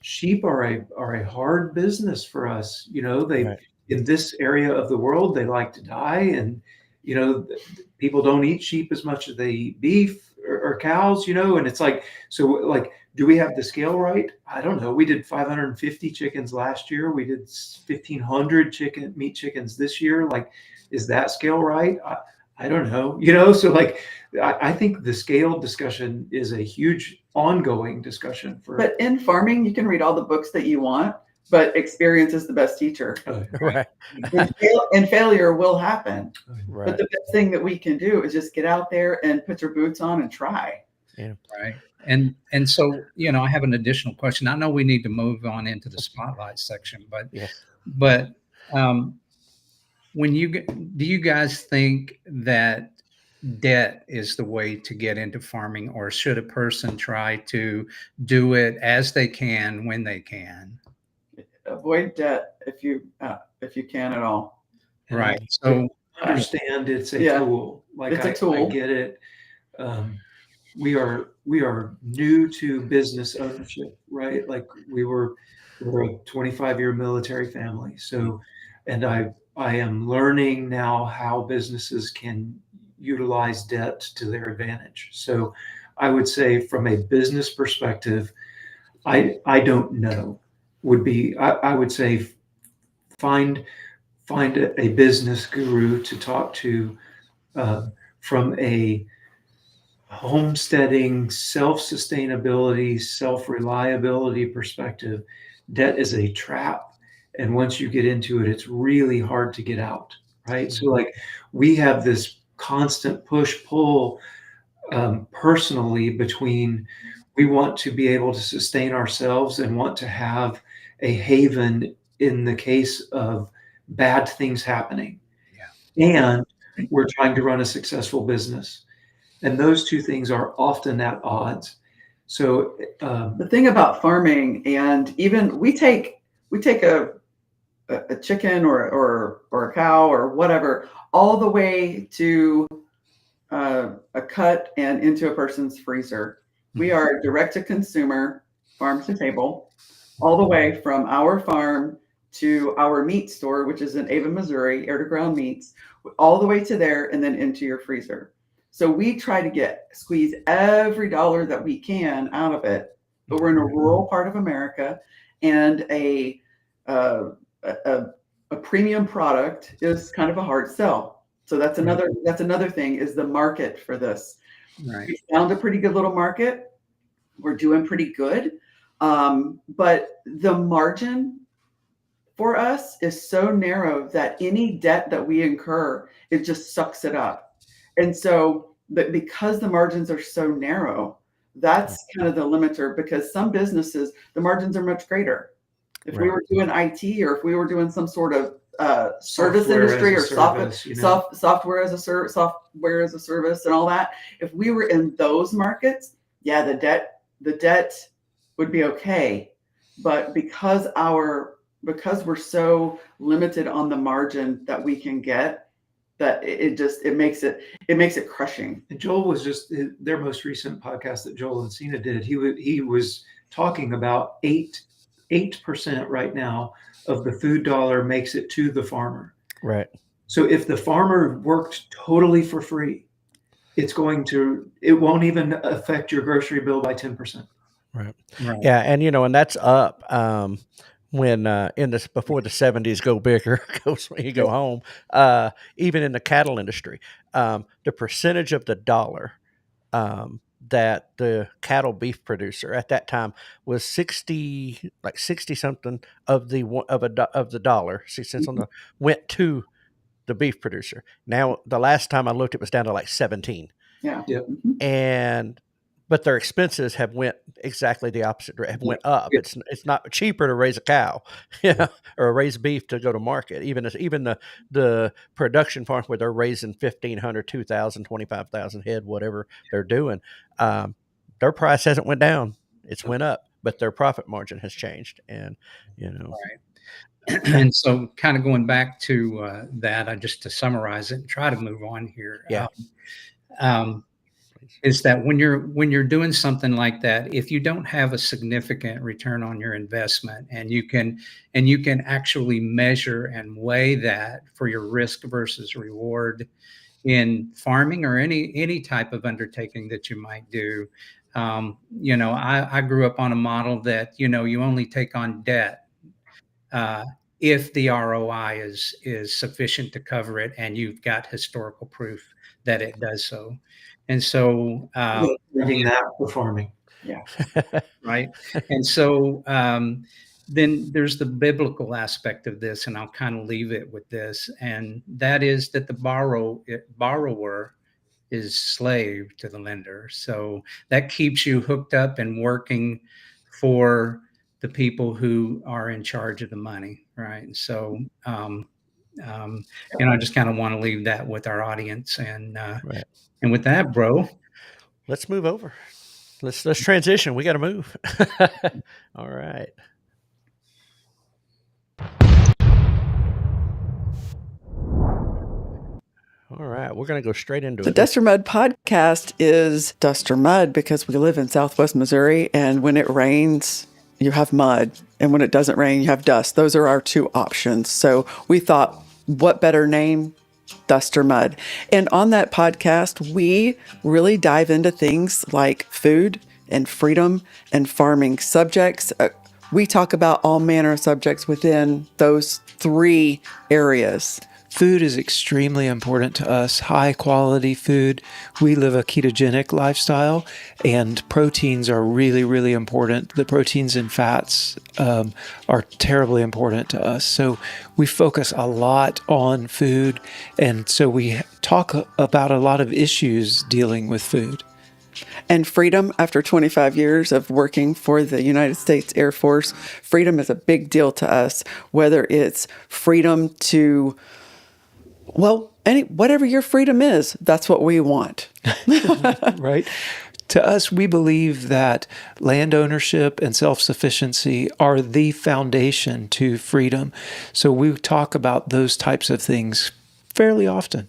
Sheep are a hard business for us. They in this area of the world, they like to die, and people don't eat sheep as much as they eat beef or cows. And it's like, so like, do we have the scale right? I don't know. We did 550 chickens last year. We did 1,500 meat chickens this year. Like, is that scale right? I don't know. So like, I think the scale discussion is a huge ongoing discussion But in farming, you can read all the books that you want, but experience is the best teacher. Right. And failure will happen. Right. But the best thing that we can do is just get out there and put your boots on and try. Yeah. Right. And so, I have an additional question. I know we need to move on into the spotlight section, but do you guys think that debt is the way to get into farming, or should a person try to do it as they can when they can? Avoid debt if you can at all. Right. So understand it's a tool. Like it's a tool. I get it. We are new to business ownership, right? Like we're a 25-year military family. So, and I am learning now how businesses can, utilize debt to their advantage. So I would say from a business perspective, I don't know I would say find a business guru to talk to from a homesteading, self-sustainability, self-reliability perspective. Debt is a trap, and once you get into it, it's really hard to get out, right? So like we have this constant push-pull personally between we want to be able to sustain ourselves and want to have a haven in the case of bad things happening. And we're trying to run a successful business. And those two things are often at odds. So the thing about farming, and even we take a chicken or a cow or whatever all the way to a cut and into a person's freezer. We are direct to consumer, farm to table, all the way from our farm to our meat store, which is in Avon, Missouri, Air2Ground Meats, all the way to there and then into your freezer. So we try to squeeze every dollar that we can out of it, but we're in a rural part of America, and a premium product is kind of a hard sell. So that's another thing, is the market for this. Right. We found a pretty good little market. We're doing pretty good. But the margin for us is so narrow that any debt that we incur, it just sucks it up. And so, but because the margins are so narrow, that's kind of the limiter, because some businesses, the margins are much greater. If we were doing IT, or if we were doing some sort of service industry, or software as a service and all that, if we were in those markets, yeah, the debt would be okay. But because we're so limited on the margin that we can get, that it makes it crushing. And Joel was just, their most recent podcast that Joel and Cena did, he was talking about 8% right now of the food dollar makes it to the farmer. Right. So if the farmer worked totally for free, it won't even affect your grocery bill by 10%. Right. Yeah. And, and that's up when before the 70s go bigger, goes when you go home, even in the cattle industry, the percentage of the dollar that the cattle beef producer at that time was 60 something of the dollar, 6 cents on the went to the beef producer. Now, the last time I looked, it was down to like 17. Yeah. Yep. But their expenses have went exactly the opposite, have went up. It's not cheaper to raise a cow, or raise beef to go to market. Even the production farms where they're raising 1,500, 2,000, 25,000 head, whatever they're doing, their price hasn't went down. It's went up, but their profit margin has changed. And Right. And so, kind of going back to that, just to summarize it and try to move on here. Yeah. Is that when you're doing something like that, if you don't have a significant return on your investment, and you can actually measure and weigh that for your risk versus reward in farming or any type of undertaking that you might do. I grew up on a model that you only take on debt if the ROI is sufficient to cover it, and you've got historical proof that it does so. And so that for farming. Yeah. Right. And so then there's the biblical aspect of this, and I'll kind of leave it with this, and that is that the borrower is slave to the lender. So that keeps you hooked up and working for the people who are in charge of the money. Right. So I just kind of want to leave that with our audience. And and with that, bro, let's move over. Let's transition. We got to move. All right. All right. We're going to go straight into it. The Duster Mud podcast is Duster Mud because we live in Southwest Missouri, and when it rains, you have mud. And when it doesn't rain, you have dust. Those are our two options. So we thought, what better name dust or mud. And on that podcast, we really dive into things like food and freedom and farming subjects. We talk about all manner of subjects within those three areas. Food is extremely important to us, high quality food. We live a ketogenic lifestyle, and proteins are really, really important. The proteins and fats are terribly important to us. So we focus a lot on food, and so we talk about a lot of issues dealing with food. And freedom, after 25 years of working for the United States Air Force, freedom is a big deal to us, whether it's freedom to, well, whatever your freedom is, that's what we want. Right? To us, we believe that land ownership and self-sufficiency are the foundation to freedom. So we talk about those types of things fairly often.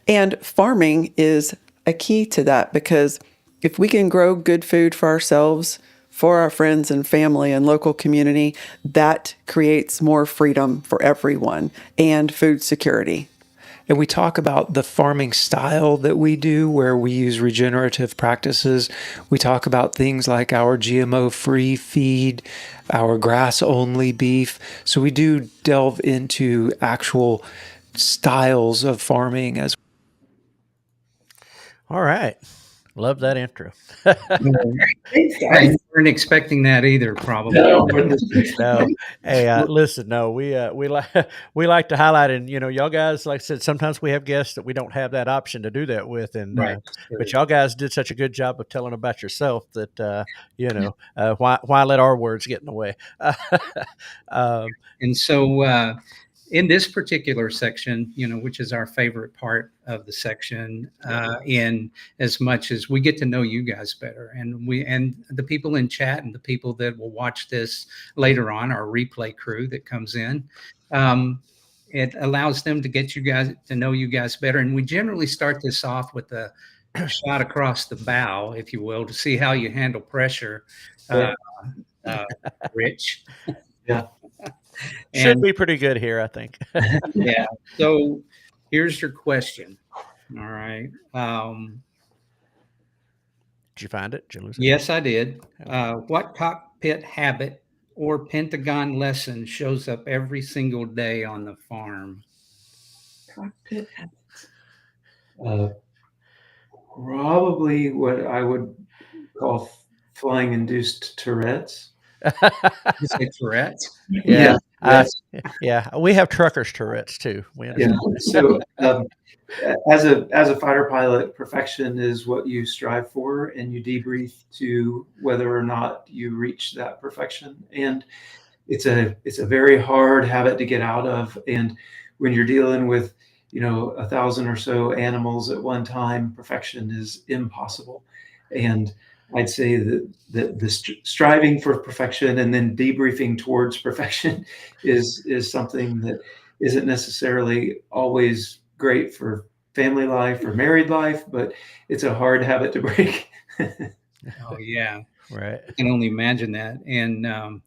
And farming is a key to that, because if we can grow good food for ourselves, for our friends and family and local community, that creates more freedom for everyone and food security. And we talk about the farming style that we do, where we use regenerative practices. We talk about things like our GMO-free feed, our grass-only beef. So we do delve into actual styles of farming as All right. Love that intro. I weren't expecting that either, probably. No. No, hey, listen, no, we like we like to highlight, and y'all guys, like I said, sometimes we have guests that we don't have that option to do that with, and Right. but y'all guys did such a good job of telling about yourself that why let our words get in the way. And so in this particular section, which is our favorite part of the section, in as much as we get to know you guys better, and the people in chat and the people that will watch this later on, our replay crew that comes in, it allows them to get you guys to know you guys better. And we generally start this off with a shot across the bow, if you will, to see how you handle pressure, Rich. Yeah. Should be pretty good here, I think. Yeah. So here's your question. All right. Did you find it? Did you lose it? Yes, I did. What cockpit habit or Pentagon lesson shows up every single day on the farm? Cockpit. Probably what I would call flying induced Tourette's. You say Tourette's? Yeah. Yes. Yeah, we have truckers Tourette's too. We Yeah. understand. So as a fighter pilot, perfection is what you strive for, and you debrief to whether or not you reach that perfection. And it's a very hard habit to get out of. And when you're dealing with 1,000 or so animals at one time, perfection is impossible. And I'd say that the striving for perfection and then debriefing towards perfection is something that isn't necessarily always great for family life or married life, but it's a hard habit to break. Oh, yeah. Right. I can only imagine that. And,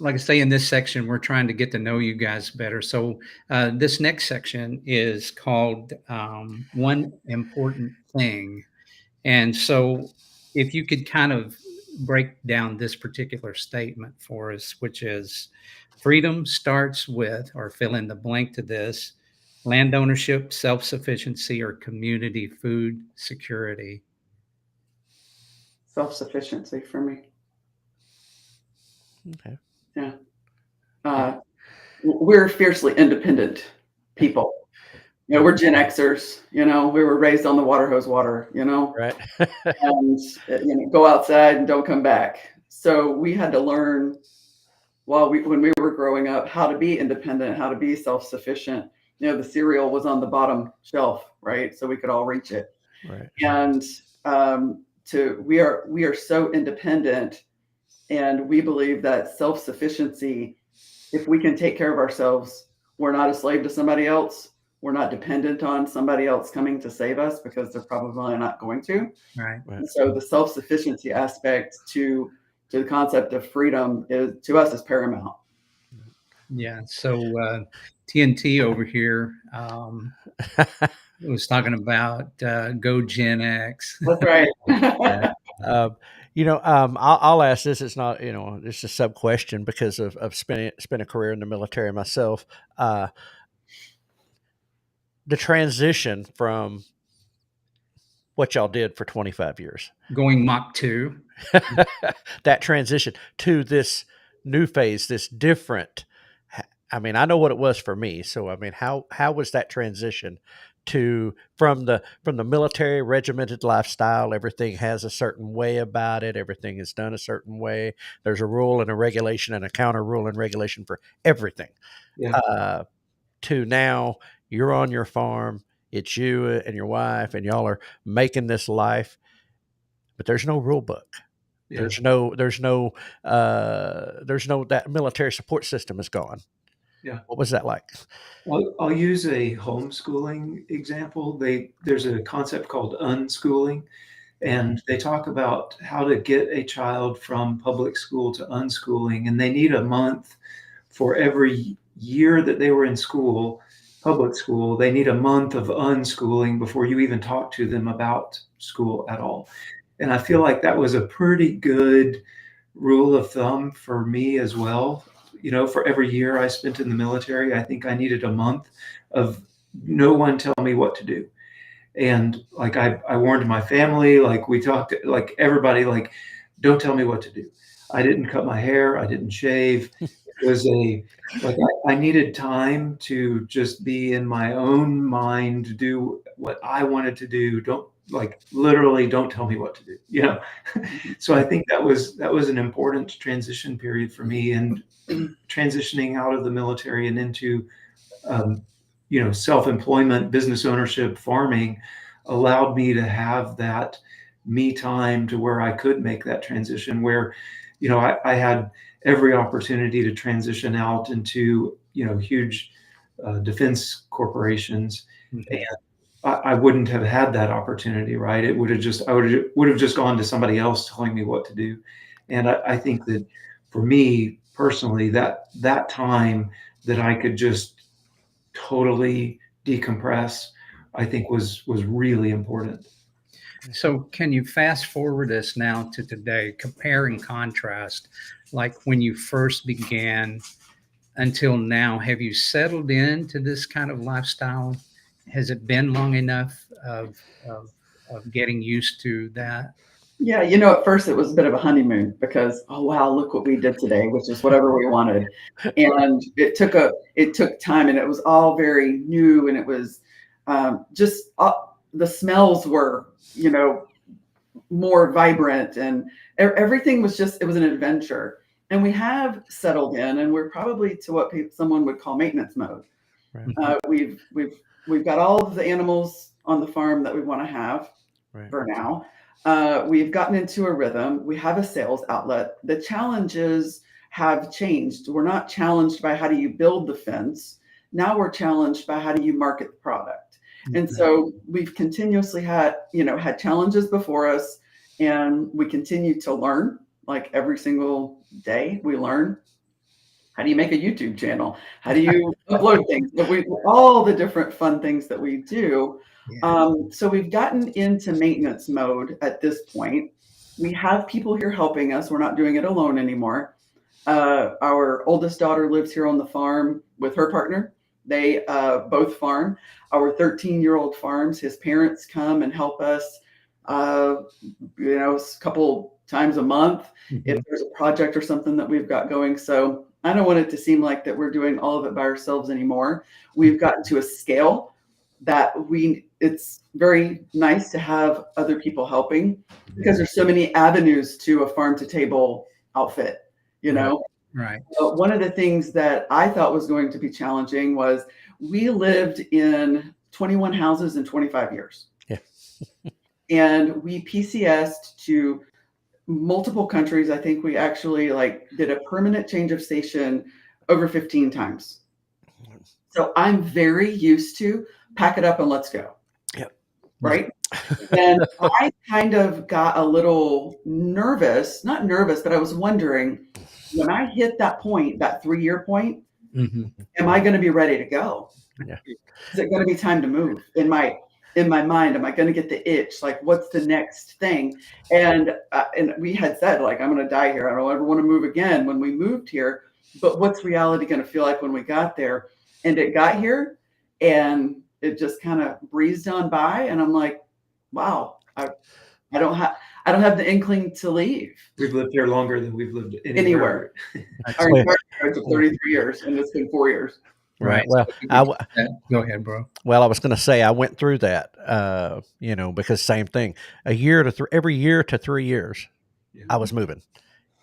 like I say, in this section, we're trying to get to know you guys better. So this next section is called One Important Thing. And so if you could kind of break down this particular statement for us, which is freedom starts with, or fill in the blank to this, land ownership, self-sufficiency, or community food security. Self-sufficiency for me. Okay. Yeah. We're fiercely independent people. We're Gen Xers, we were raised on the water hose water, Right. and go outside and don't come back. So we had to learn when we were growing up how to be independent, how to be self-sufficient. The cereal was on the bottom shelf, right? So we could all reach it. Right. And we are so independent, and we believe that self-sufficiency, if we can take care of ourselves, we're not a slave to somebody else. We're not dependent on somebody else coming to save us, because they're probably not going to. Right. And so the self-sufficiency aspect to the concept of freedom to us is paramount. Yeah. So TNT over here was talking about Go Gen X. That's right. Yeah. I'll ask this. It's not, it's a sub question because of spent a career in the military myself. The transition from what y'all did for 25 years, Going Mach 2. that transition to this new phase, this different. I mean, I know what it was for me. So, I mean, how was that transition from the military regimented lifestyle? Everything has a certain way about it. Everything is done a certain way. There's a rule and a regulation and a counter rule and regulation for everything. Yeah. To now, you're on your farm. It's you and your wife, and y'all are making this life, but there's no rule book. Yeah. There's no that military support system is gone. Yeah. What was that like? I'll use a homeschooling example. There's a concept called unschooling, and they talk about how to get a child from public school to unschooling, and they need a month for every year that they were in school, public school. They need a month of unschooling before you even talk to them about school at all. And I feel like that was a pretty good rule of thumb for me as well. For every year I spent in the military, I think I needed a month of no one tell me what to do. And like I warned my family, like we talked, like everybody, like, don't tell me what to do. I didn't cut my hair. I didn't shave. It was I needed time to just be in my own mind, do what I wanted to do. Literally don't tell me what to do, So I think that was an important transition period for me, and transitioning out of the military and into self-employment, business ownership, farming allowed me to have that me time to where I could make that transition, where I had every opportunity to transition out into huge defense corporations. Mm-hmm. And I wouldn't have had that opportunity, right? I would have just gone to somebody else telling me what to do. And I think that for me personally, that time that I could just totally decompress, I think was really important. So can you fast forward us now to today, compare and contrast, like when you first began until now? Have you settled into this kind of lifestyle? Has it been long enough of getting used to that? Yeah, at first it was a bit of a honeymoon because, oh wow, look what we did today, which is whatever we wanted. And it took time, and it was all very new, and it was just the smells were, more vibrant, and everything was it was an adventure. And we have settled in, and we're probably to what someone would call maintenance mode. Right. We've got all of the animals on the farm that we want to have Right. for now. We've gotten into a rhythm. We have a sales outlet. The challenges have changed. We're not challenged by how do you build the fence. Now we're challenged by how do you market the product. Mm-hmm. And so we've continuously had challenges before us, and we continue to learn. Like every single day we learn. How do you make a YouTube channel? How do you upload things? All the different fun things that we do. Yeah. So we've gotten into maintenance mode at this point. We have people here helping us. We're not doing it alone anymore. Our oldest daughter lives here on the farm with her partner. They both farm. Our 13-year-old farms. His parents come and help us, a couple times a month, mm-hmm. if there's a project or something that we've got going. So I don't want it to seem like that we're doing all of it by ourselves anymore. We've gotten to a scale that it's very nice to have other people helping, because there's so many avenues to a farm to table outfit, Right. One of the things that I thought was going to be challenging was we lived in 21 houses in 25 years. Yeah. And we PCS'd to multiple countries. I think we actually did a permanent change of station over 15 times. So I'm very used to pack it up and let's go. Yep. Right. And I kind of got a little nervous, not nervous, but I was wondering when I hit that point, that 3-year point, Mhm. Am I going to be ready to go? Yeah. Is it going to be time to move? In my mind, am I going to get the itch? Like, what's the next thing? And we had said, like, I'm going to die here. I don't ever want to move again when we moved here. But what's reality going to feel like when we got there? And it got here, and it just kind of breezed on by. And I'm like, wow, I don't have the inkling to leave We've lived here longer than we've lived anywhere. That's Our Well, entire marriage of 33 years, and it's been 4 years. right. Well, Go ahead, bro. well, I was going to say I went through that, because same thing. Every year to 3 years, Yeah. I was moving,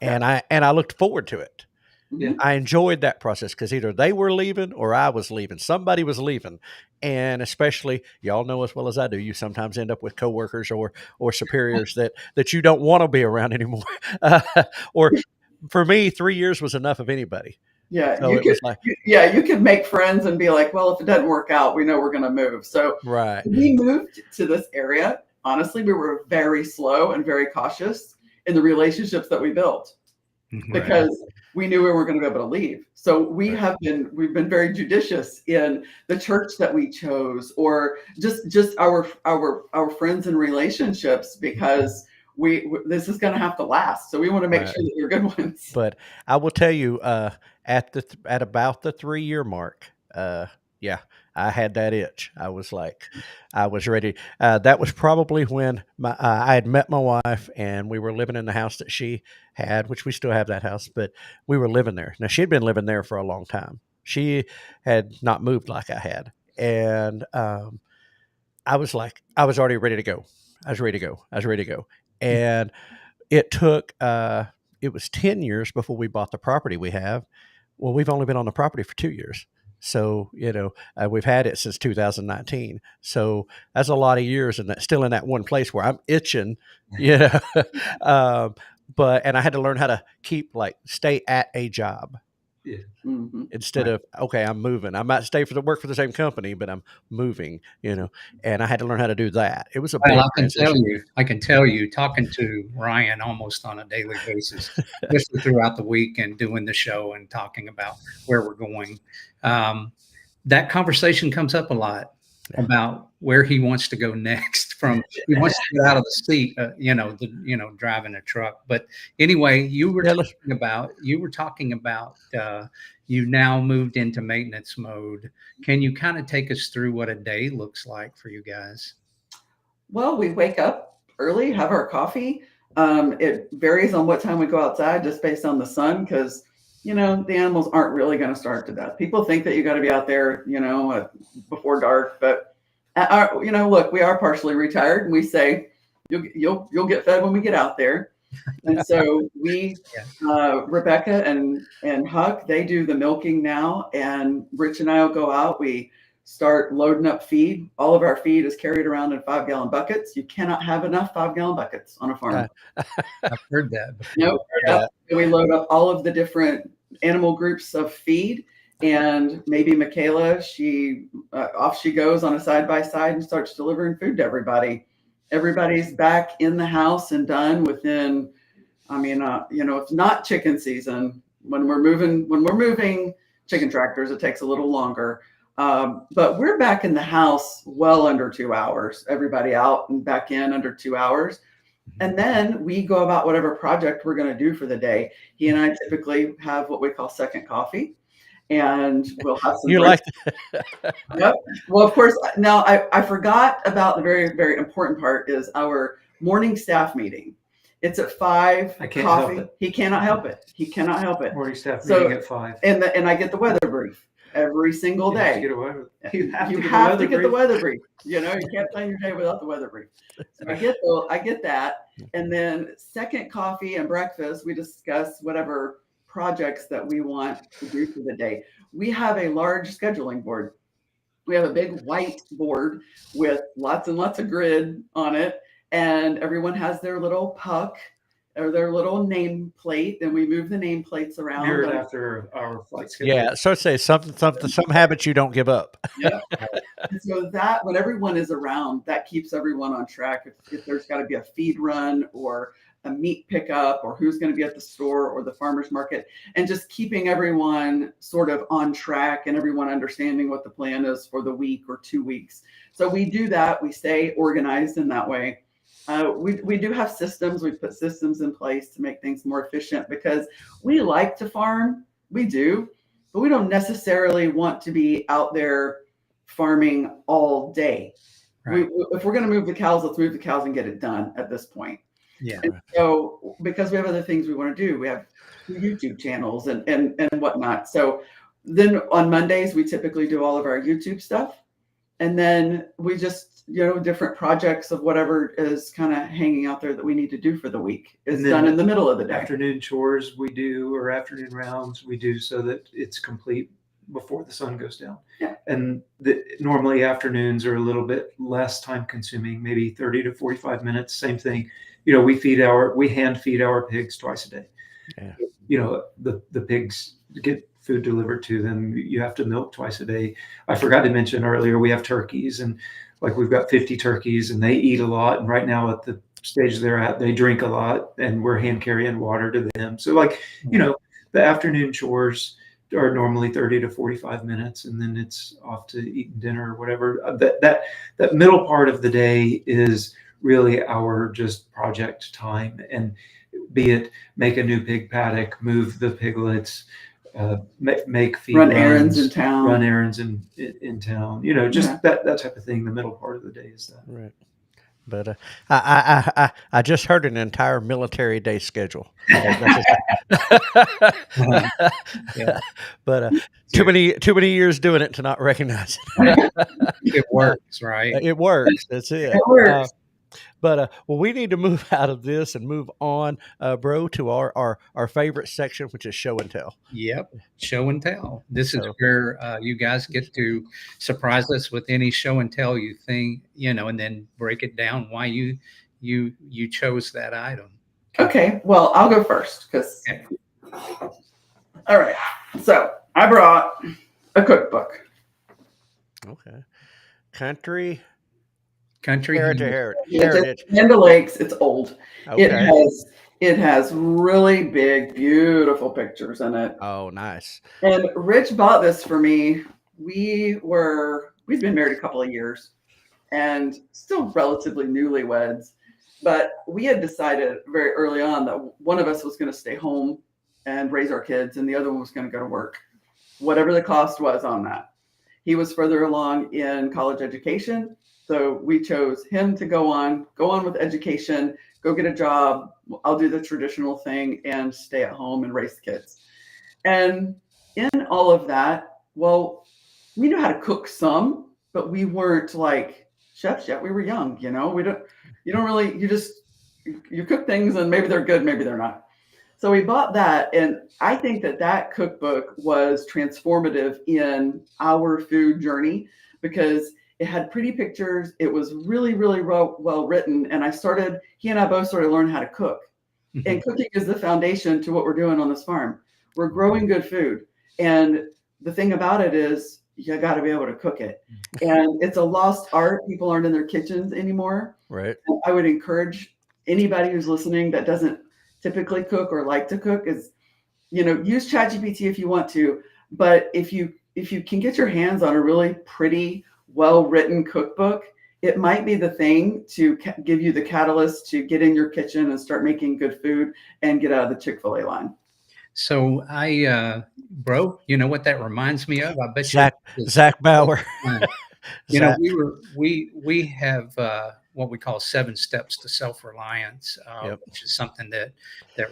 and I looked forward to it. Yeah. I enjoyed that process because either they were leaving or I was leaving. Somebody was leaving, and especially y'all know as well as I do, you sometimes end up with coworkers or superiors that you don't want to be around anymore. Or for me, 3 years was enough of anybody. Yeah, So it was like, you could make friends and be like, well, if it doesn't work out, we know we're going to move. So right, we moved to this area. Honestly, we were very slow and very cautious in the relationships that we built Mhm. because we knew we weren't going to be able to leave. So we've been very judicious in the church that we chose, or just our friends and relationships, because this is going to have to last. So we want to make Right. sure that they're good ones. But I will tell you, at about the 3 year mark, yeah, I had that itch. I was like, I was ready. That was probably when I had met my wife, and we were living in the house that she had, which we still have that house, but we were living there. Now she had been living there for a long time. She had not moved like I had, and I was like, I was already ready to go. I was ready to go. I was ready to go, and it took. It was 10 years before we bought the property we have. Well, we've only been on the property for 2 years. So, we've had it since 2019. So that's a lot of years, and that's still in that one place where I'm itching, you know. And I had to learn how to stay at a job Yeah. Mhm. instead of, okay, I'm moving. I might stay work for the same company, but I'm moving, and I had to learn how to do that. It was a big Well, transition. I can tell you, talking to Ryan almost on a daily basis, especially throughout the week and doing the show and talking about where we're going. That conversation comes up a lot about where he wants to go next. He wants to get out of the seat, driving a truck. But anyway, you were talking about you now moved into maintenance mode. Can you kind of take us through what a day looks like for you guys? Well, we wake up early, have our coffee. It varies on what time we go outside, just based on the sun, because the animals aren't really going to starve to death. People think that you got to be out there, before dark, but look, we are partially retired, and we say you'll get fed when we get out there. And so Rebecca and Huck, they do the milking now, and Rich and I will go out. We start loading up feed. All of our feed is carried around in 5-gallon buckets. You cannot have enough 5-gallon buckets on a farm. I've heard that before. Nope. Yep. We load up all of the different animal groups of feed, and maybe Michaela, off she goes on a side-by-side and starts delivering food to everybody. Everybody's back in the house and done within, it's not chicken season. When we're moving chicken tractors, it takes a little longer. But we're back in the house well under 2 hours, everybody out and back in under 2 hours. And then we go about whatever project we're going to do for the day. He and I typically have what we call second coffee, and we'll have some. You like Yep. Well, of course, now I forgot about the very, very important part is our morning staff meeting. It's at 5. I can't coffee. help it. He cannot help it. He cannot help it. Morning staff So- meeting at 5. And I get the weather brief every single You have to day. get away with it. You have to get the weather brief. You can't plan your day without the weather brief. So I get that. And then second coffee and breakfast, we discuss whatever projects that we want to do for the day. We have a large scheduling board. We have a big white board with lots and lots of grid on it. And everyone has their little puck or their little nameplate, and we move the nameplates around. Mirrored after our flight schedule. Yeah. So say some habits you don't give up. Yeah. And so that when everyone is around, that keeps everyone on track. If there's got to be a feed run or a meat pickup or who's going to be at the store or the farmer's market, and just keeping everyone sort of on track and everyone understanding what the plan is for the week or 2 weeks. So we do that. We stay organized in that way. We do have systems. We put systems in place to make things more efficient because we like to farm. We do, but we don't necessarily want to be out there farming all day. Right. If we're going to move the cows, let's move the cows and get it done at this point. Yeah. And so because we have other things we want to do, we have YouTube channels and whatnot. So then on Mondays, we typically do all of our YouTube stuff. And then we just, different projects of whatever is kind of hanging out there that we need to do for the week is done in the middle of the day. Afternoon chores we do, or afternoon rounds we do so that it's complete before the sun goes down. Yeah. And normally afternoons are a little bit less time consuming, maybe 30 to 45 minutes. Same thing. We hand feed our pigs twice a day. Yeah. The pigs get food delivered to them. You have to milk twice a day. I forgot to mention earlier, we have turkeys, and like we've got 50 turkeys and they eat a lot. And right now at the stage they're at, they drink a lot, and we're hand carrying water to them. So the afternoon chores are normally 30 to 45 minutes, and then it's off to eating dinner or whatever. That middle part of the day is really our just project time, and be it make a new pig paddock, move the piglets, make feed run runs, errands in town. run errands in town. That type of thing. The middle part of the day is that. Right. But I just heard an entire military day schedule. Yeah. But too many years doing it to not recognize it. It works, right? It works. That's it. It works. But we need to move out of this and move on, bro, to our favorite section, which is show and tell. Yep, show and tell. This is where you guys get to surprise us with any show and tell you think, and then break it down why you chose that item. Okay, well, I'll go first because. Okay. All right, so I brought a cookbook. Okay, country. Heritage. Land O'Lakes. It's old. Okay. It has really big, beautiful pictures in it. Oh, nice. And Rich bought this for me. We've been married a couple of years and still relatively newlyweds, but we had decided very early on that one of us was going to stay home and raise our kids, and the other one was going to go to work, whatever the cost was on that. He was further along in college education. So we chose him to go on with education, go get a job. I'll do the traditional thing and stay at home and raise kids. And in all of that, well, we knew how to cook some, but we weren't like chefs yet. We were young, you cook things and maybe they're good, maybe they're not. So we bought that. And I think that cookbook was transformative in our food journey because it had pretty pictures. It was really, really well written. And he and I both started learning how to cook. Mm-hmm. And cooking is the foundation to what we're doing on this farm. We're growing good food. And the thing about it is you got to be able to cook it. And it's a lost art. People aren't in their kitchens anymore. Right. And I would encourage anybody who's listening that doesn't typically cook or like to cook is, use ChatGPT if you want to. But if you can get your hands on a really pretty, well-written cookbook, it might be the thing to give you the catalyst to get in your kitchen and start making good food and get out of the Chick-fil-A line. So bro, you know what that reminds me of? I bet Zach Bauer. We have what we call 7 steps to self-reliance, which is something that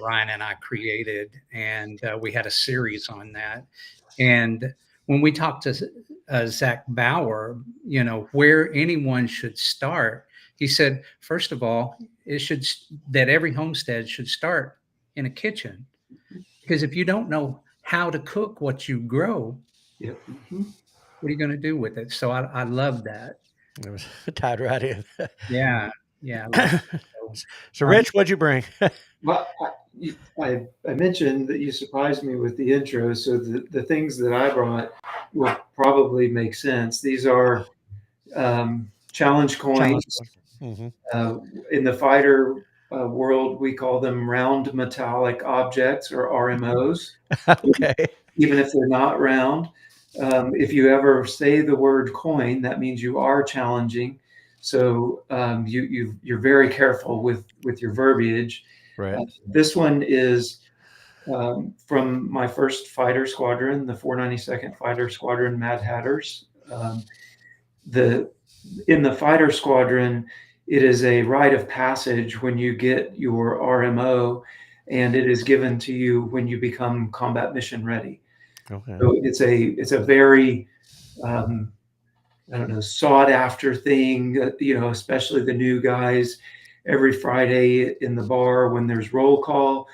Ryan and I created, and we had a series on that. And when we talked to Zach Bauer, where anyone should start, he said, first of all, that every homestead should start in a kitchen, because if you don't know how to cook what you grow, what are you going to do with it? So I love that. It was tied right in. Yeah. So, Rich, what'd you bring? Well, I mentioned that you surprised me with the intro, so the things that I brought will probably make sense. These are challenge coins. Mm-hmm. In the fighter world, we call them round metallic objects, or RMOs, Okay. even if they're not round. If you ever say the word coin, that means you are challenging. So you're very careful with your verbiage. Right. This one is from my first fighter squadron, the 492nd Fighter Squadron Mad Hatters. In the fighter squadron, it is a rite of passage when you get your RMO, and it is given to you when you become combat mission ready. Okay. So it's a very I don't know, sought after thing, especially the new guys. Every Friday in the bar when there's roll call,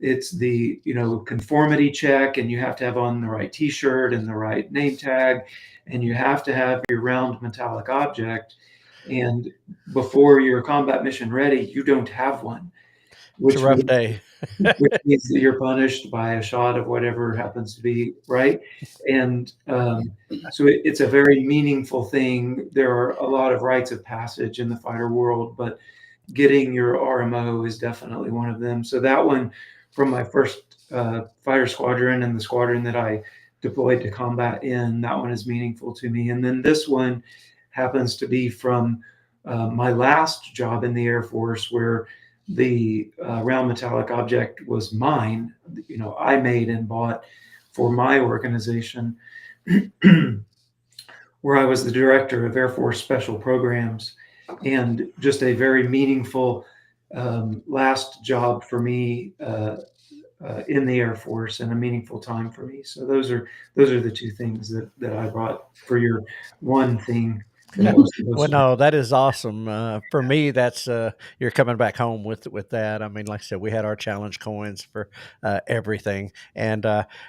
it's the conformity check, and you have to have on the right T-shirt and the right name tag, and you have to have your round metallic object. And before you're combat mission ready, you don't have one, It's a rough day. which means that you're punished by a shot of whatever happens to be right. And so it's a very meaningful thing. There are a lot of rites of passage in the fighter world, but getting your RMO is definitely one of them. So that one from my first fighter squadron and the squadron that I deployed to combat in, that one is meaningful to me. And then this one happens to be from my last job in the Air Force, where the round metallic object was mine. I made and bought for my organization, where I was the director of Air Force Special Programs, and just a very meaningful last job for me in the Air Force, and a meaningful time for me. So those are the two things that I brought for your one thing. Well, no, that is awesome. For me, that's you're coming back home with that. I mean, like I said, we had our challenge coins for everything, and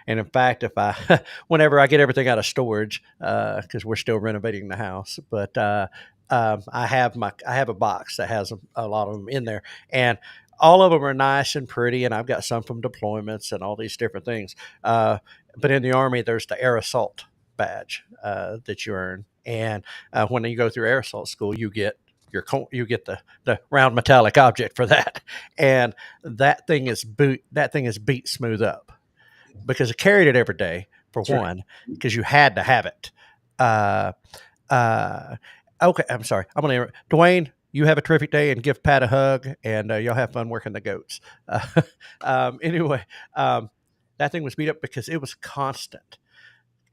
in fact, if I whenever I get everything out of storage, because we're still renovating the house, but I have a box that has a lot of them in there, and all of them are nice and pretty, and I've got some from deployments and all these different things. But in the Army, there's the air assault badge that you earn, and when you go through air assault school, you get the round metallic object for that, and that thing is beat smooth up because I carried it every day for That's right. one, because you had to have it. Okay, I'm sorry. I'm going to Dwayne. You have a terrific day, and give Pat a hug, and y'all have fun working the goats. Anyway, that thing was beat up because it was constant.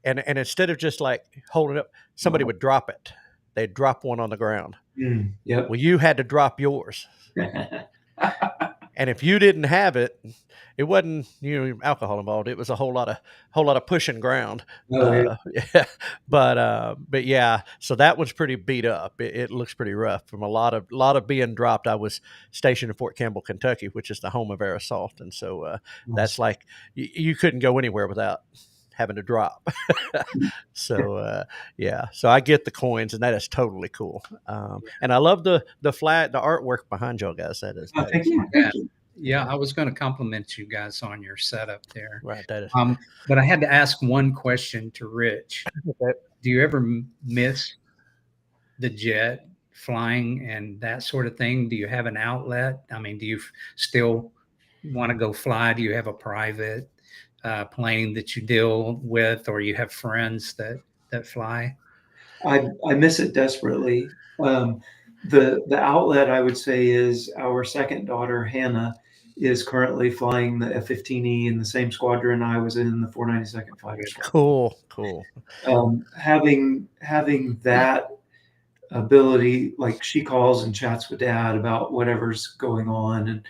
And instead of just like holding it up, somebody would drop it. They'd drop one on the ground. Yep. Well, you had to drop yours. And if you didn't have it, it wasn't alcohol involved. It was a whole lot of pushing ground. Oh, yeah. Yeah. But yeah, so that one's pretty beat up. It looks pretty rough from a lot of being dropped. I was stationed in Fort Campbell, Kentucky, which is the home of air assault, and so that's like you couldn't go anywhere without having to drop. So yeah, so I get the coins, and that is totally cool. And I love the flag, the artwork behind y'all guys. That is Thank you. Yeah, I was going to compliment you guys on your setup there. right. That is. But I had to ask one question to Rich. Okay. Do you ever miss the jet flying and that sort of thing? Do you have an outlet? I mean, do you still want to go fly? Do you have a private plane that you deal with, or you have friends that fly? I miss it desperately. The outlet, I would say, is our second daughter, Hannah, is currently flying the F-15E in the same squadron I was in, the 492nd Fighter Squadron. Cool. Having that ability, like she calls and chats with Dad about whatever's going on and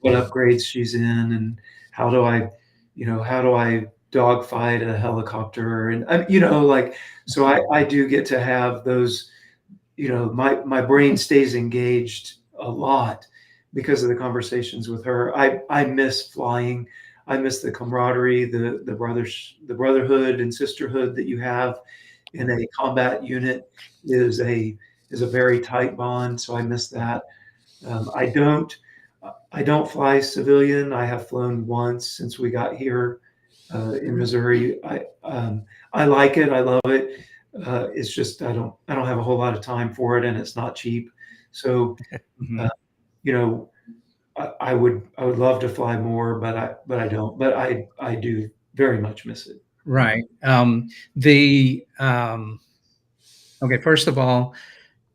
what upgrades she's in, and how do I dogfight a helicopter, and so I do get to have those. My brain stays engaged a lot because of the conversations with her. I miss flying. I miss the camaraderie, the brotherhood and sisterhood that you have in a combat unit is a very tight bond. So I miss that. I don't fly civilian. I have flown once since we got here in Missouri. I like it. I love it. It's just I don't have a whole lot of time for it, and it's not cheap. So Mhm. you know, I would love to fly more, but I don't. But I do very much miss it. Right. Okay, first of all,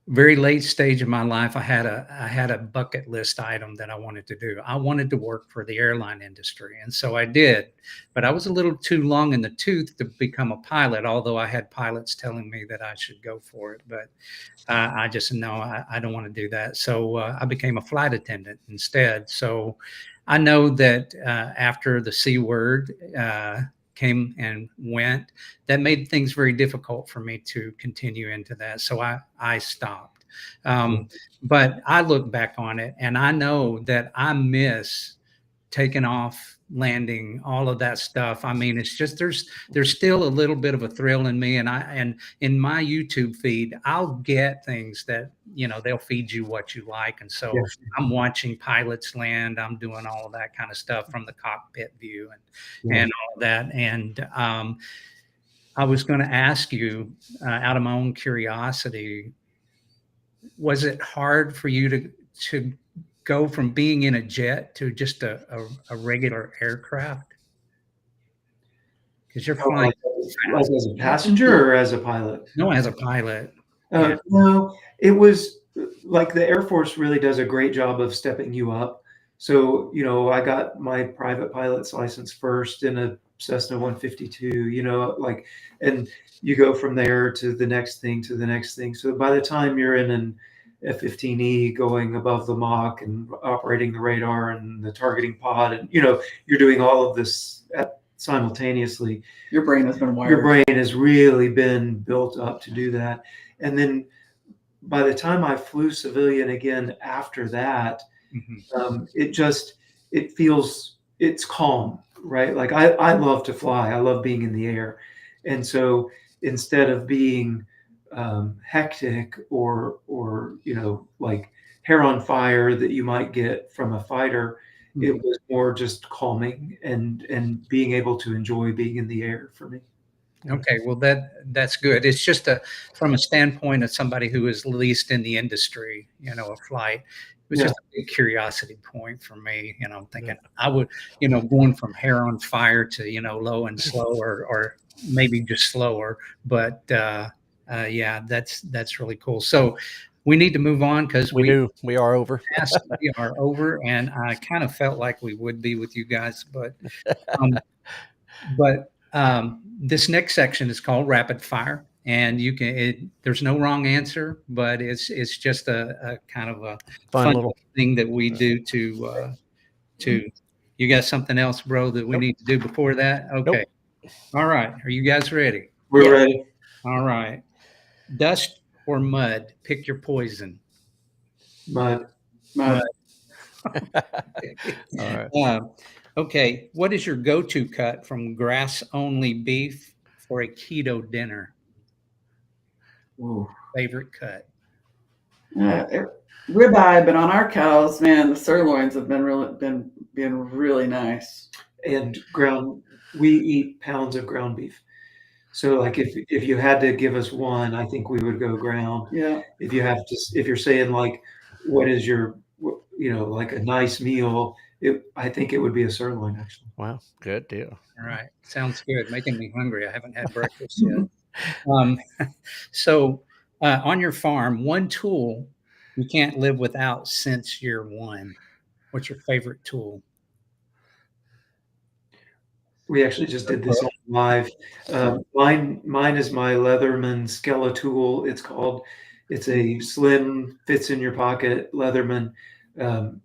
very late stage of my life, I had a bucket list item that I wanted to do. I wanted to work for the airline industry, and so I did. But I was a little too long in the tooth to become a pilot, although I had pilots telling me that I should go for it. But I just no, I don't want to do that. So I became a flight attendant instead. So I know that after the C word came and went, that made things very difficult for me to continue into that. So I stopped. But I look back on it and I know that I miss taking off, landing, all of that stuff. I mean, it's just there's still a little bit of a thrill in me, and in my YouTube feed, I'll get things that they'll feed you what you like, and so Yeah. I'm watching pilots land. I'm doing all of that kind of stuff from the cockpit view Yeah. and all of that. And I was going to ask you, out of my own curiosity, was it hard for you to go from being in a jet to just a regular aircraft? Because you're Oh, flying like fast. as a passenger or as a pilot? No, as a pilot. Yeah. No, it was like the Air Force really does a great job of stepping you up. So, I got my private pilot's license first in a Cessna 152, and you go from there to the next thing to the next thing. So by the time you're in an F-15E going above the Mach and operating the radar and the targeting pod, and, you're doing all of this simultaneously. Your brain has been Your wired. brain has really been built up to do that. And then by the time I flew civilian again after that, Mhm. it's calm, right? Like I love to fly. I love being in the air. And so instead of being hectic or like hair on fire that you might get from a fighter, it Mhm. was more just calming and being able to enjoy being in the air for me. Okay, well that's good. It's just from a standpoint of somebody who is least in the industry, a flight. It was Yeah. just a big curiosity point for me. I'm thinking I would, going from hair on fire to low and slow, or maybe just slower. But yeah, that's really cool. So we need to move on because We do. We are over. we are over, and I kind of felt like we would be with you guys, um, but this next section is called rapid fire, and there's no wrong answer, but it's just a kind of a Fun fun little. thing that we do to. You got something else, bro, that we Nope. need to do before that? Okay. Nope. All right. Are you guys ready? We're Yeah. ready. All right. Dust or mud? Pick your poison. Mud. Mud. All right. Okay. What is your go-to cut from grass-only beef for a keto dinner? Ooh. Favorite cut? Ribeye, but on our cows, man, the sirloins have been really nice. And we eat pounds of ground beef. So like if you had to give us one, I think we would go ground. Yeah. If you're saying like, what is your, like a nice meal, I think it would be a sirloin actually. Wow. Good deal. All right. Sounds good. Making me hungry. I haven't had breakfast yet. So on your farm, one tool you can't live without since year one. What's your favorite tool? We actually just did this on live. Mine is my Leatherman Skeletool. It's a slim, fits in your pocket Leatherman. Man,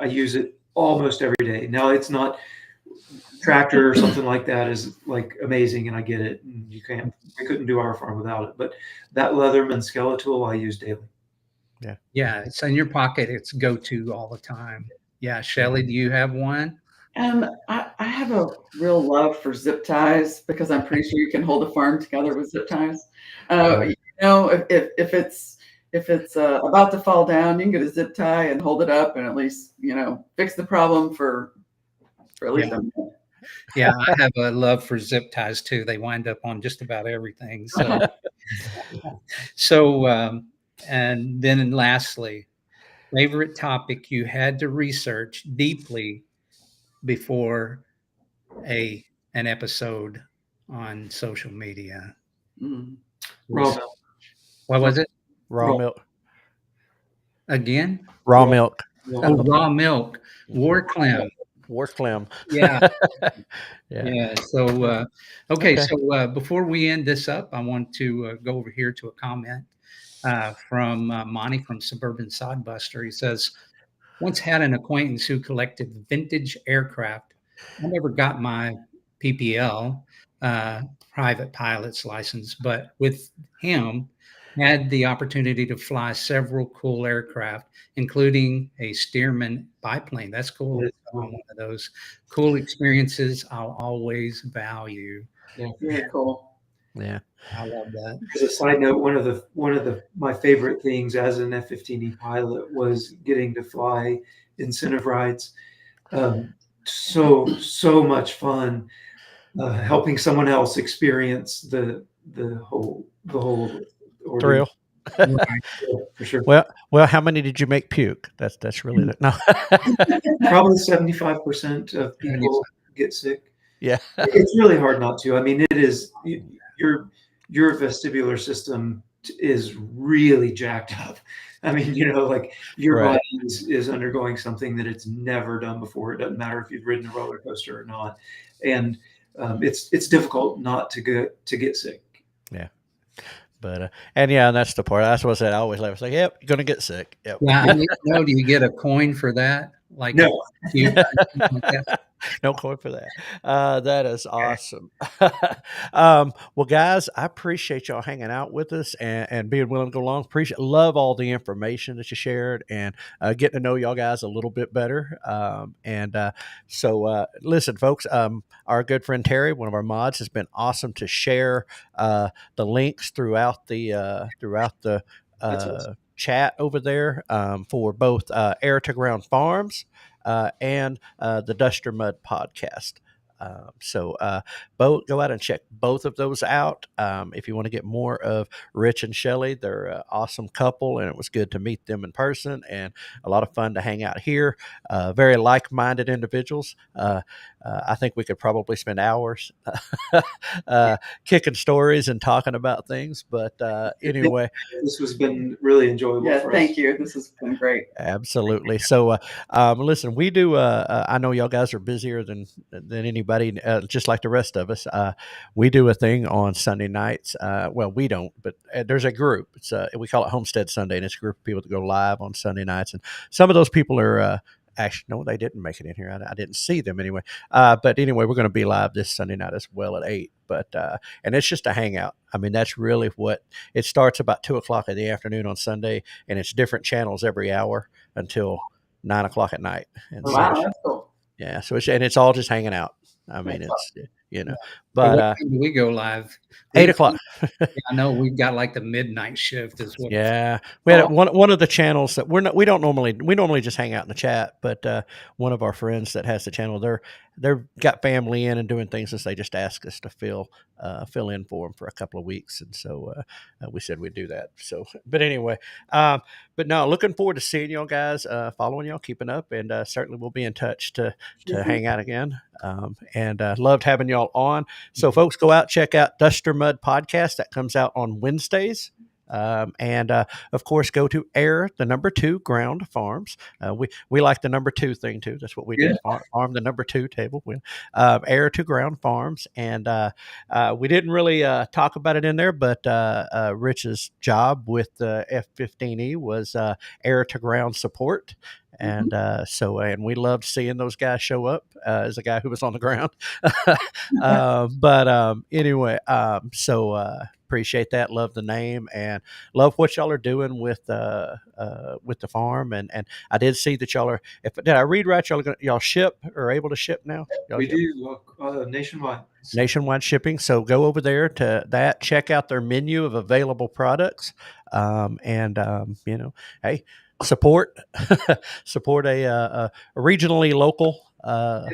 I use it almost every day. Now it's not tractor or something like that is like amazing, and I get it. And we couldn't do our farm without it. But that Leatherman Skeletool I use daily. Yeah, it's in your pocket. It's go-to all the time. Yeah, Shelley, do you have one? And I have a real love for zip ties because I'm pretty sure you can hold a farm together with zip ties. Right. If it's if it's about to fall down, you can get a zip tie and hold it up and at least, fix the problem for at least a minute. Yeah, I have a love for zip ties too. They wind up on just about everything. And then lastly, favorite topic you had to research deeply before an episode on social media. Raw milk. What was it? Raw milk. Again? Raw milk. Oh, raw milk. War clam. War clam. Yeah. Yeah. Yeah. So, okay. So before we end this up, I want to go over here to a comment from Monty from Suburban Sodbuster. He says, once had an acquaintance who collected vintage aircraft. I never got my PPL, private pilot's license, but with him, had the opportunity to fly several cool aircraft, including a Stearman biplane. That's cool. One of those cool experiences I'll always value. Yeah. Very cool. Yeah. I love that. As a side note, one of my favorite things as an F-15E pilot was getting to fly incentive rides. So much fun, helping someone else experience the whole ordeal. Thrill. Right. Yeah, for sure. Well, how many did you make puke? That's really the no. Probably 75% of people get sick. Yeah. It's really hard not to. I mean, it is your vestibular system is really jacked up. I mean, like your Right. body is undergoing something that it's never done before. It doesn't matter if you've ridden a roller coaster or not, and it's difficult not to get sick. Yeah. But and that's the part. That's what I said. I always laugh. It's like, yep, you're gonna get sick. Yep. Yeah, I need to know, do you get a coin for that? Like No. No coin for that. That is awesome. Well, guys, I appreciate y'all hanging out with us and being willing to go along. Love all the information that you shared and getting to know y'all guys a little bit better. So listen, folks, our good friend Terry, one of our mods, has been awesome to share the links throughout the Awesome. chat over there for both Air2Ground Farms and the Duster Mud podcast. So both go out and check both of those out. If you want to get more of Rich and Shelley, they're an awesome couple, and it was good to meet them in person and a lot of fun to hang out here. Very like-minded individuals. I think we could probably spend hours kicking stories and talking about things. But anyway, this has been really enjoyable. Yeah, for us. thank you. This has been great. Absolutely. So, listen, we do. I know y'all guys are busier than anybody, just like the rest of us. We do a thing on Sunday nights. Well, we don't, but there's a group. It's we call it Homestead Sunday, and it's a group of people that go live on Sunday nights. And some of those people are. Actually, no, they didn't make it in here. I didn't see them anyway. But anyway, we're going to be live this Sunday night as well at 8. But and it's just a hangout. I mean, that's really what it starts about 2:00 in the afternoon on Sunday, and it's different channels every hour until 9:00 at night. And Wow, so, that's cool. yeah, so it's all just hanging out. I mean, but what time do we go live? 8:00. I know we've got like the midnight shift as well. Yeah, we had one of the channels that we normally just hang out in the chat, but one of our friends that has the channel, they're got family in and doing things, so they just asked us to fill in for them for a couple of weeks, and so we said we'd do that. So, but anyway, but no, looking forward to seeing y'all guys, following y'all, keeping up, and certainly we'll be in touch to hang out again. And loved having y'all on. So, folks, go out, check out Duster Mud Podcast. That comes out on Wednesdays. And of course, go to Air2Ground Farms. We like the number 2 thing too. That's what we do. Farm the number 2 table. Air2Ground Farms, and we didn't really talk about it in there, but Rich's job with the F-15E was Air-to-Ground support. And and we loved seeing those guys show up as the guy who was on the ground. Anyway, appreciate that. Love the name and love what y'all are doing with the farm. And I did see that y'all are. Did I read right? Y'all ship or able to ship now? We do nationwide. Nationwide shipping. So go over there to that. Check out their menu of available products. Hey, support support a regionally local farm.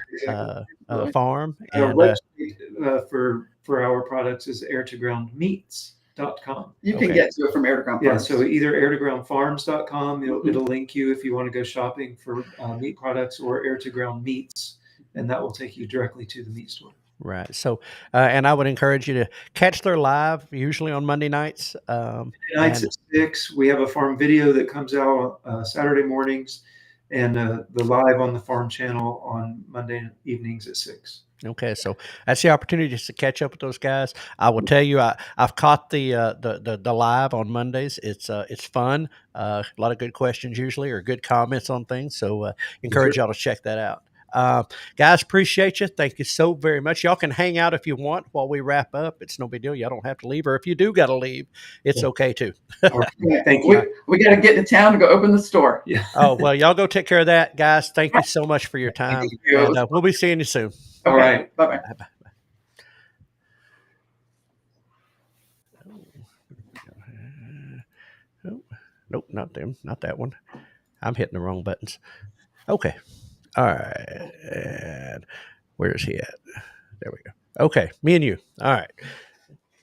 Our And website for our products is air2groundmeats.com. You can get to it from Air2Ground Farm. Yeah, so either air2groundfarms.com, it'll link you if you want to go shopping for meat products, or Air2Ground Meats, and that will take you directly to the meat store. Right. So, and I would encourage you to catch their live, usually on Monday nights. Nights at 6. We have a farm video that comes out Saturday mornings, and the live on the farm channel on Monday evenings at 6. Okay, so that's the opportunity just to catch up with those guys. I will tell you, I've caught the live on Mondays. It's fun. A lot of good questions usually, or good comments on things. So encourage y'all to check that out. Guys, appreciate you. Thank you so very much. Y'all can hang out if you want while we wrap up. It's no big deal. Y'all don't have to leave, or if you do got to leave, it's okay too. Thank you. We got to get into town to go open the store. Yeah. Oh, well, y'all go take care of that, guys. Thank you so much for your time. Thank you. And we'll be seeing you soon. Okay. All right. Bye-bye. Bye-bye. Nope, not them. Not that one. I'm hitting the wrong buttons. Okay. All right. And where's he at? There we go. Okay. Me and you. All right.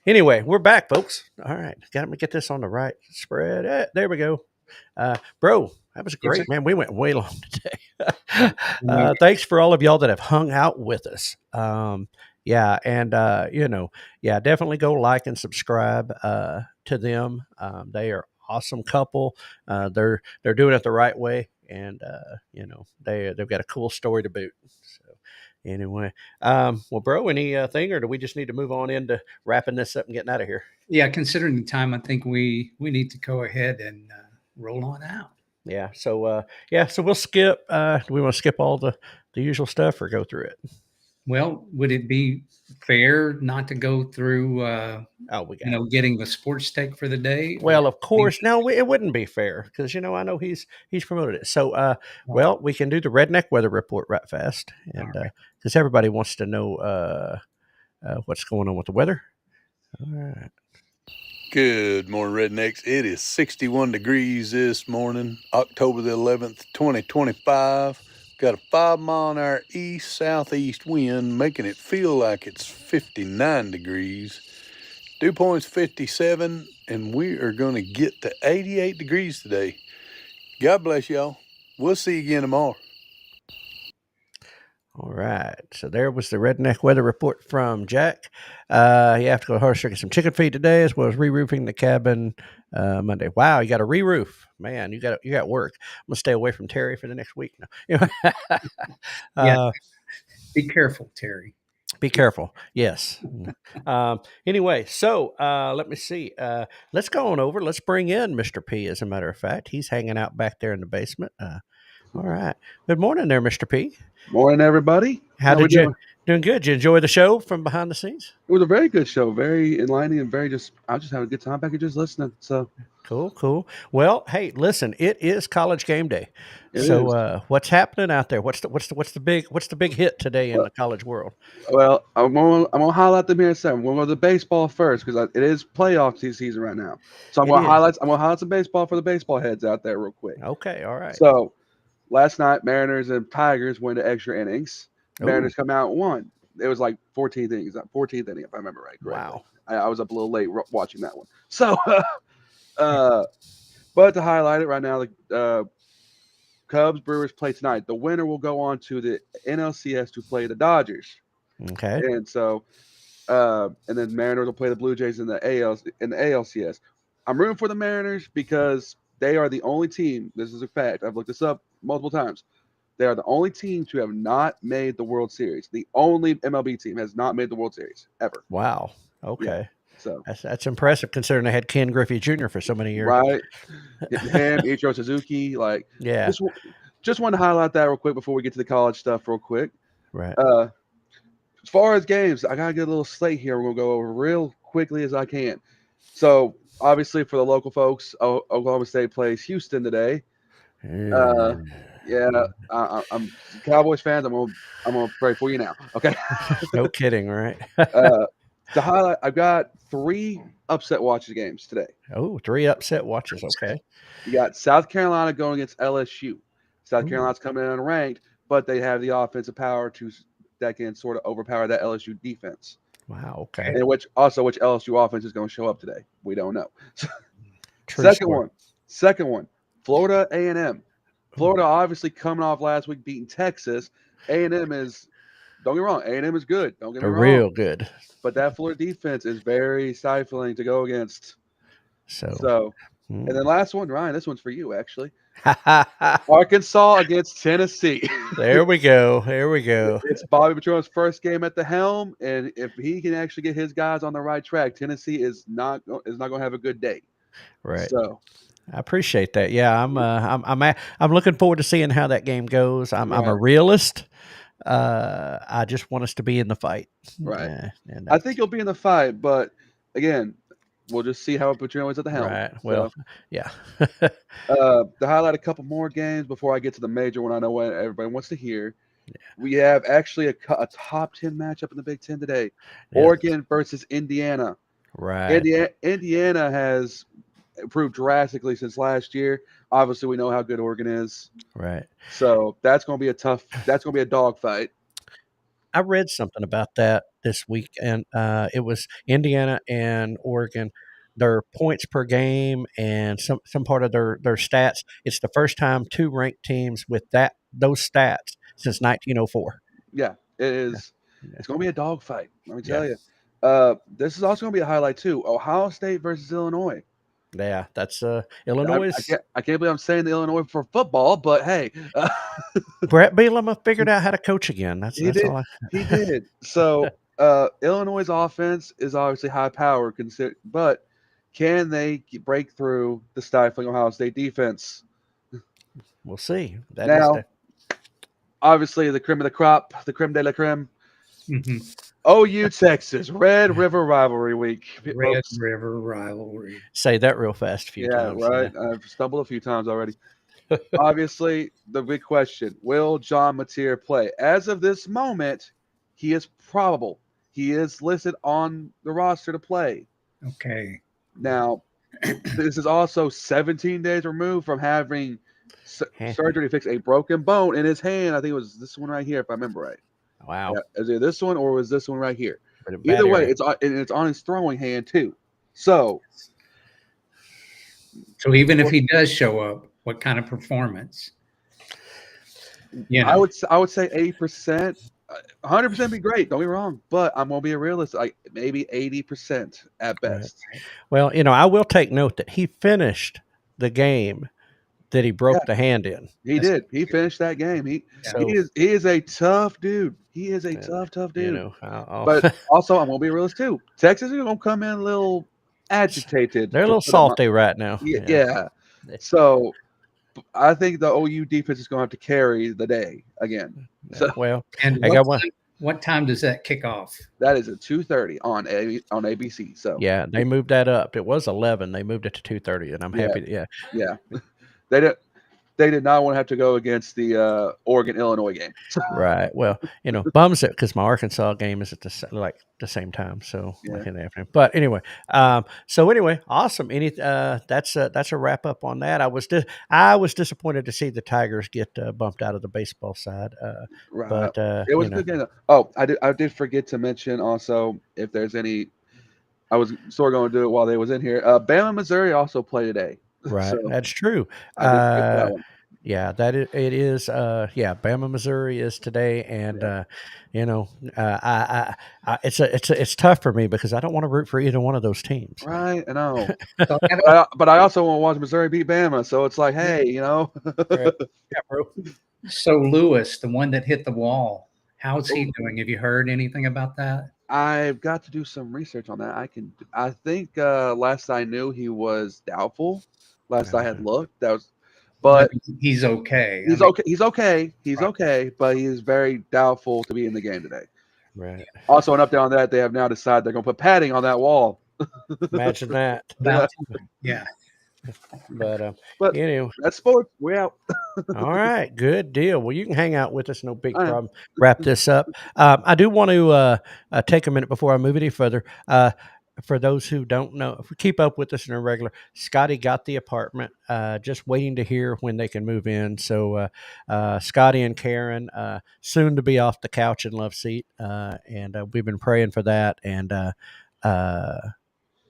Anyway, we're back, folks. All right. Got me get this on the right spread. There we go. Bro, that was great, man. We went way long today. Thanks for all of y'all that have hung out with us. Definitely go like and subscribe to them. They are awesome couple. They're doing it the right way, and they've got a cool story to boot. So anyway, well, bro, anything, or do we just need to move on into wrapping this up and getting out of here? Yeah, considering the time, I think we need to go ahead and roll on out. Yeah. So we'll skip. Do we want to skip all the usual stuff or go through it? Well, would it be fair not to go through, getting the sports take for the day? Well, of course. No, it wouldn't be fair because, I know he's promoted it. So, we can do the redneck weather report right fast. And because everybody wants to know what's going on with the weather. All right. Good morning, Rednecks. It is 61 degrees this morning, October the 11th, 2025. Got a 5-mile-an-hour east-southeast wind, making it feel like it's 59 degrees. Dew point's 57, and we are going to get to 88 degrees today. God bless y'all. We'll see you again tomorrow. All right. So there was the redneck weather report from Jack. You have to go horse get some chicken feed today, as well as re-roofing the cabin Monday. Wow, you got a re-roof, man. You got work. I'm gonna stay away from Terry for the next week now. Be careful, Terry. Be careful. Yes. Anyway, so let me see. Let's go on over. Let's bring in Mr. P. As a matter of fact, he's hanging out back there in the basement. All right. Good morning there, Mr. P. Morning, everybody. How did you doing? Good. Did you enjoy the show from behind the scenes? It was a very good show, very enlightening, and I was just having a good time back here just listening. So cool. Well, hey, listen, it is college game day. It is. What's happening out there? What's the big hit today in the college world? Well, I'm gonna highlight them here in a second. We'll go to the baseball first because it is playoff season right now. So I'm gonna highlight some baseball for the baseball heads out there real quick. Okay, all right. So last night, Mariners and Tigers went to extra innings. Mariners come out and won. It was like 14th inning, if I remember right. Wow. I was up a little late watching that one. So, but to highlight it right now, the Cubs Brewers play tonight. The winner will go on to the NLCS to play the Dodgers. Okay. And so, and then Mariners will play the Blue Jays in the ALCS. I'm rooting for the Mariners because they are the only team. This is a fact. I've looked this up multiple times. They are the only team to have not made the World Series. The only MLB team has not made the World Series ever. Wow. Okay. Yeah. So that's impressive considering they had Ken Griffey Jr. for so many years. Right. Him, Ichiro Suzuki, yeah. Just wanted to highlight that real quick before we get to the college stuff real quick. Right. As far as games, I gotta get a little slate here. We're gonna go over real quickly as I can. So obviously for the local folks, Oklahoma State plays Houston today. Yeah, I'm Cowboys fans. I'm gonna pray for you now. Okay. No kidding, right? To highlight, I've got 3 upset watches games today. Oh, 3 upset watches. Okay. You got South Carolina going against LSU. South Ooh. Carolina's coming in unranked, but they have the offensive power that can sort of overpower that LSU defense. Wow. Okay. And which LSU offense is going to show up today? We don't know. True Second one, Florida A&M. Florida obviously coming off last week beating Texas. A&M is, don't get me wrong, A&M is good. Don't get me They're wrong. real good. But that Florida defense is very stifling to go against. So, and then last one, Ryan, this one's for you actually. Arkansas against Tennessee. There we go. There we go. It's Bobby Petrino's first game at the helm, and if he can actually get his guys on the right track, Tennessee is not going to have a good day. Right. So I appreciate that. Yeah, I'm looking forward to seeing how that game goes. I'm a realist. I just want us to be in the fight. Right. And I think you'll be in the fight, but again, we'll just see how Petrino is at the helm. Right. Well, yeah. To highlight a couple more games before I get to the major one, I know what everybody wants to hear. Yeah. We have actually a top 10 matchup in the Big Ten today. Yeah. Oregon versus Indiana. Right. Indiana has improved drastically since last year. Obviously, we know how good Oregon is. Right. So that's going to be a dogfight. I read something about that this week, and it was Indiana and Oregon. Their points per game and some part of their stats. It's the first time 2 ranked teams with those stats since 1904. Yeah, it is. Yeah. It's going to be a dogfight. Let me tell you. This is also going to be a highlight too. Ohio State versus Illinois. Yeah, that's Illinois. I can't believe I'm saying the Illinois for football, but hey, Brett Bielema figured out how to coach again. He did. So Illinois' offense is obviously high power, but can they break through the stifling Ohio State defense? We'll see. Obviously, the cream of the crop, the creme de la creme. Mm-hmm. OU Texas Red River rivalry week. Red River rivalry. Say that real fast a few times. Right. I've stumbled a few times already. Obviously, the big question: will John Mateer play? As of this moment, he is probable. He is listed on the roster to play. Okay. Now, this is also 17 days removed from having surgery to fix a broken bone in his hand. I think it was this one right here, if I remember right. Wow. Yeah, is it this one or was this one right here? Either way, it's on his throwing hand too. So even if he does show up, what kind of performance? I would say 80%. 100% be great. Don't be wrong, but I'm gonna be a realist. Maybe 80% at best. Right. Well, I will take note that he finished the game that he broke the hand in. He did. He finished that game. He is a tough dude. He is a tough dude. But also, I'm gonna be a realist too. Texas is gonna come in a little agitated. They're a little salty right now. Yeah. So I think the OU defense is gonna have to carry the day again. So, and what time does that kick off? That is at 2:30 on ABC. So yeah, they moved that up. It was 11. They moved it to 2:30, and I'm happy. Yeah. They did not want to have to go against the Oregon-Illinois game. Right. Well, bums it because my Arkansas game is at the same time. So in the afternoon. But anyway, awesome. That's a wrap up on that. I was disappointed to see the Tigers get bumped out of the baseball side. Right. But it was a good game. Oh, I did forget to mention also if there's any. I was sort of going to do it while they was in here. Bama, Missouri also play today. Right, that's true. Yeah, it is. Bama, Missouri is today, and it's tough for me because I don't want to root for either one of those teams. Right, I know. But I also want to watch Missouri beat Bama, so it's like, hey, Right. Yeah, bro. So Lewis, the one that hit the wall, how's he doing? Have you heard anything about that? I've got to do some research on that. I think last I knew he was doubtful. Last I had looked, but he's okay. he's okay. He's okay. He's okay, but he is very doubtful to be in the game today. Right. Also, an update on that, they have now decided they're going to put padding on that wall. Imagine that. About yeah. But But anyway, that's sports. We're out. all right, good deal. Well, you can hang out with us, no big All right. problem. Wrap this up. I do want to take a minute before I move any further. For those who don't know, if we keep up with us in a regular, Scotty got the apartment, just waiting to hear when they can move in. So Scotty and Karen, soon to be off the couch and love seat, and we've been praying for that. And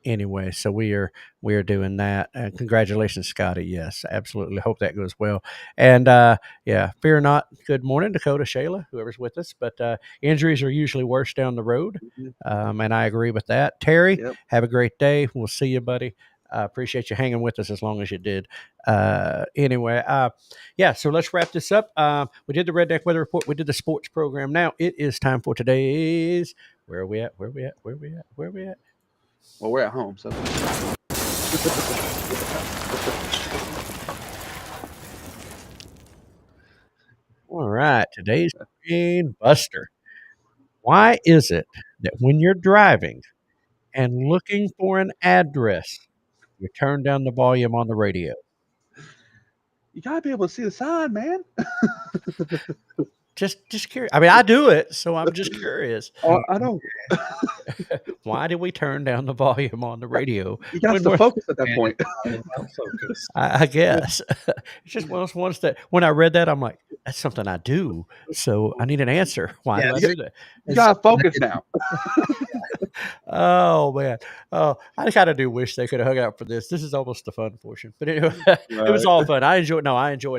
anyway, so we are doing that. Congratulations, Scotty. Yes, absolutely. Hope that goes well. And yeah, fear not. Good morning, Dakota, Shayla, whoever's with us. But injuries are usually worse down the road, and I agree with that. Terry, Yep. have a great day. We'll see you, buddy. Appreciate you hanging with us as long as you did. Anyway, yeah, so let's wrap this up. We did the Redneck Weather Report. We did the sports program. Now it is time for today's. Where are we at? Where are we at? Where are we at? Where are we at? Well, we're at home, so. All right, today's Brain Buster. Why is it that when you're driving and looking for an address, you turn down the volume on the radio? You gotta be able to see the sign, man. Just curious. I mean, I do it, so I'm just curious. Oh, I know. Why do we turn down the volume on the radio? You got when to we're- focus at that point. Focus. I guess it's just one of those ones that when I read that, I'm like, that's something I do. So I need an answer. Why do I Yes. do that? You gotta focus now. Oh man. Oh, I kind of do wish they could have hung out for this. This is almost the fun portion, but anyway, it was all fun. I enjoyed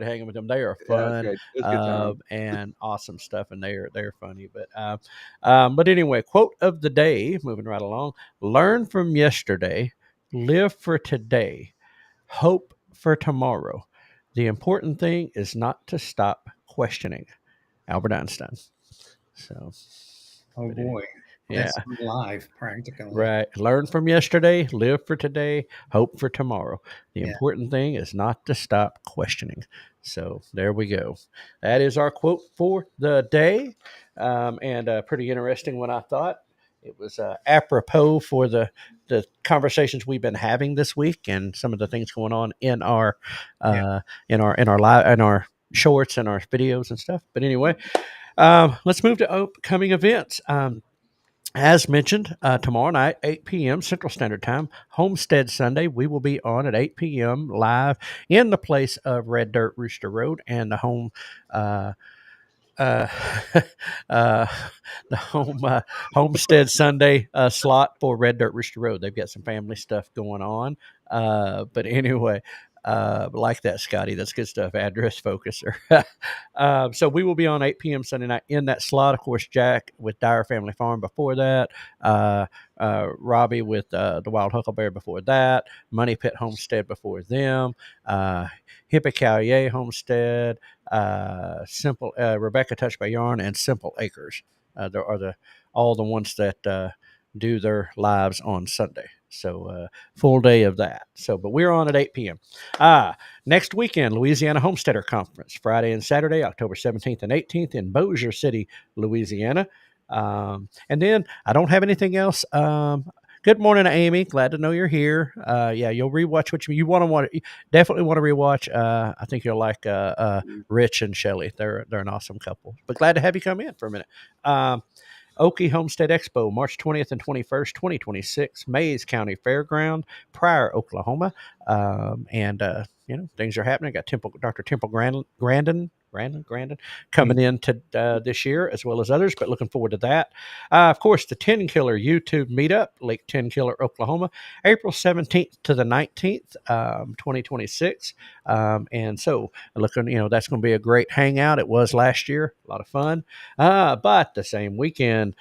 hanging with them. They are Yeah, fun, it's good time. and awesome stuff, and they're funny. But anyway, quote of the day. Moving right along. Learn from yesterday, live for today, hope for tomorrow. The important thing is not to stop questioning. Albert Einstein. So, Oh boy. yeah. That's live, practically. Right. Learn from yesterday, live for today, hope for tomorrow. The Yeah. important thing is not to stop questioning. So there we go. That is our quote for the day. And pretty interesting one, I thought. It was apropos for the conversations we've been having this week and some of the things going on in our in our shorts and our videos and stuff. But anyway, let's move to upcoming events. As mentioned, tomorrow night, 8 p.m. Central Standard Time, Homestead Sunday. We will be on at 8 p.m. live in the place of Red Dirt Rooster Road and the home, uh, the Homestead Sunday slot for Red Dirt Rooster Road. They've got some family stuff going on. But anyway, like that, Scotty. That's good stuff. Address focuser. So we will be on 8 p.m. Sunday night in that slot. Of course, Jack with Dyer Family Farm before that. Robbie with the Wild Huckleberry before that. Money Pit Homestead before them. Hippie Callier Homestead. Simple Rebecca Touched by Yarn and Simple Acres. There are all the ones that do their lives on Sunday. So full day of that. So, but we're on at 8 p.m. Next weekend, Louisiana Homesteader Conference, Friday and Saturday, October 17th and 18th in Bossier City, Louisiana. And then I don't have anything else. Good morning, Amy. Glad to know you're here. Yeah, you'll rewatch what you definitely want to rewatch. I think you'll like Rich and Shelley. They're an awesome couple. But glad to have you come in for a minute. Okie Homestead Expo, March 20th and 21st, 2026, Mays County Fairground, Pryor, Oklahoma. And things are happening. Got Dr. Temple Grandin coming in to this year, as well as others, but looking forward to that. Of course, the 10 Killer YouTube meetup, Lake 10 Killer, Oklahoma, April 17th to the 19th, 2026. And so looking, that's going to be a great hangout. It was last year, a lot of fun. But the same weekend,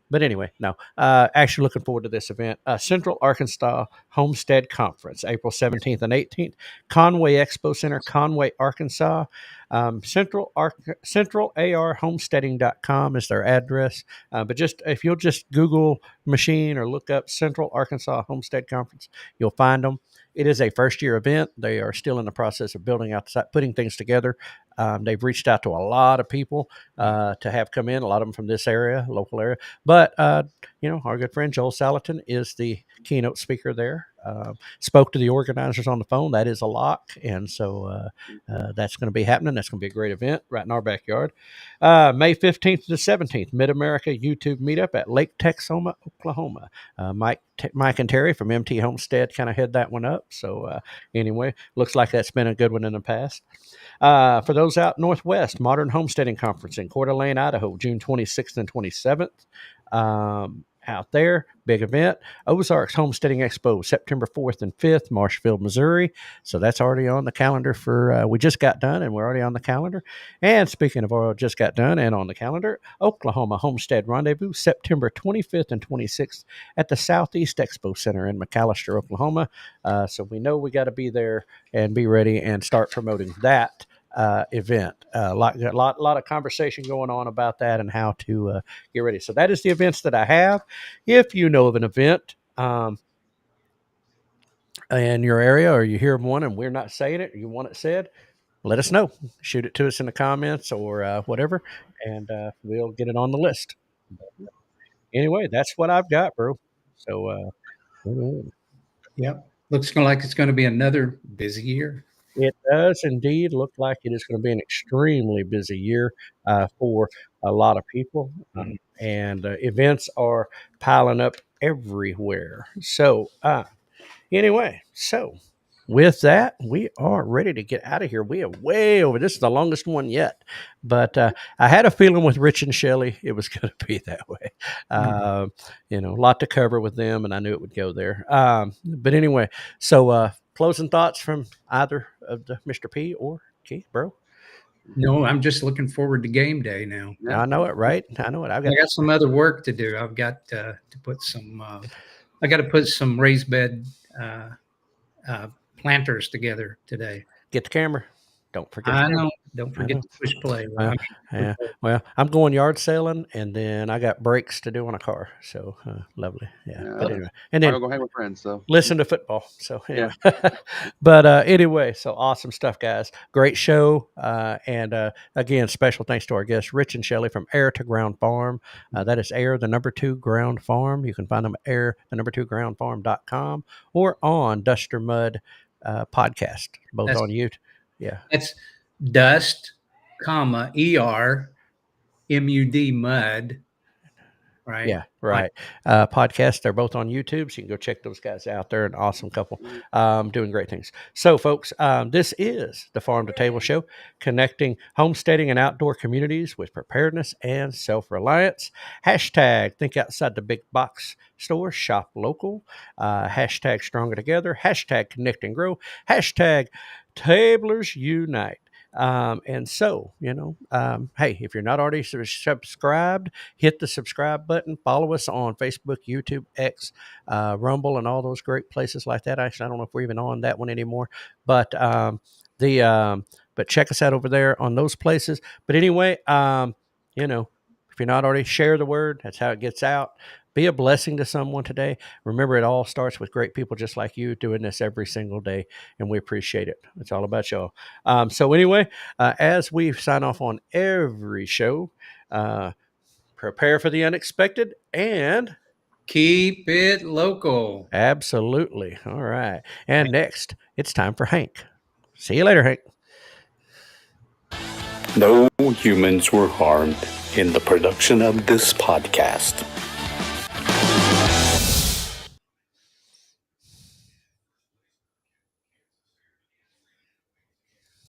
but anyway, no, actually looking forward to this event. Central Arkansas Homestead Conference, April 17th and 18th, Conway Expo Center, Conway, Arkansas. CentralARHomesteading.com is their address. But if you'll just Google machine or look up Central Arkansas Homestead Conference, you'll find them. it is a first-year event. They are still in the process of building out the site, putting things together. They've reached out to a lot of people to have come in, a lot of them from this area, local area. But, our good friend Joel Salatin is the keynote speaker there. Spoke to the organizers on the phone. That is a lock. And so that's going to be happening. That's going to be a great event right in our backyard. May 15th to the 17th, Mid-America YouTube Meetup at Lake Texoma, Oklahoma. Mike and Terry from MT Homestead kind of head that one up. So anyway, looks like that's been a good one in the past. For those out northwest, Modern Homesteading Conference in Coeur d'Alene, Idaho, June 26th and 27th. Out there, big event. Ozarks Homesteading Expo, September 4th and 5th, Marshfield, Missouri. So that's already on the calendar for, we just got done and we're already on the calendar. And speaking of just got done and on the calendar, Oklahoma Homestead Rendezvous, September 25th and 26th at the Southeast Expo Center in McAllister, Oklahoma. So we know we got to be there and be ready and start promoting that event. A lot of conversation going on about that and how to get ready. So that is the events that I have. If you know of an event in your area, or you hear of one and we're not saying it, or you want it said, let us know. Shoot it to us in the comments or whatever, and we'll get it on the list. Anyway, that's what I've got, bro. So, Yep. Looks like it's going to be another busy year. it does indeed look like it is going to be an extremely busy year for a lot of people, and events are piling up everywhere. So, anyway, so with that, we are ready to get out of here. We are way over. This is the longest one yet, but I had a feeling with Rich and Shelley it was going to be that way. A lot to cover with them, and I knew it would go there. But anyway, so closing thoughts from either of the Mr. P or Keith, bro? No, I'm just looking forward to game day now. Yeah. I know it, right? I know it. I got some other work to do. I've got to put some. I got to put some raised bed planters together today. Get the camera. Don't forget. I know. Don't forget to push play. Well, I'm going yard selling, and then I got brakes to do on a car. So lovely. Yeah. But anyway, and then I'll go hang with friends. So listen to football. So anyway. But anyway, so awesome stuff, guys. Great show. And again, special thanks to our guests, Rich and Shelley from Air2Ground Farm. That is Air, the number 2 Ground Farm. You can find them at Air, the number 2 groundfarm.com or on Duster Mud podcast, both on YouTube. Yeah. That's dust, ER, MUD mud. Right. Yeah, right. Podcasts, they're both on YouTube, so you can go check those guys out. They're an awesome couple doing great things. So, folks, this is the Farm to Table Show, connecting homesteading and outdoor communities with preparedness and self-reliance. Hashtag think outside the big box store, shop local. Hashtag stronger together. Hashtag connect and grow. Hashtag tablers unite. And so, hey, if you're not already subscribed, hit the subscribe button, follow us on Facebook, YouTube, X, Rumble, and all those great places like that. Actually, I don't know if we're even on that one anymore, but but check us out over there on those places. But anyway, if you're not already, share the word. That's how it gets out. Be a blessing to someone today. Remember, it all starts with great people just like you doing this every single day, and we appreciate it. It's all about y'all. So anyway, as we sign off on every show, prepare for the unexpected and keep it local. Absolutely. All right. And next, it's time for Hank. See you later, Hank. No humans were harmed in the production of this podcast.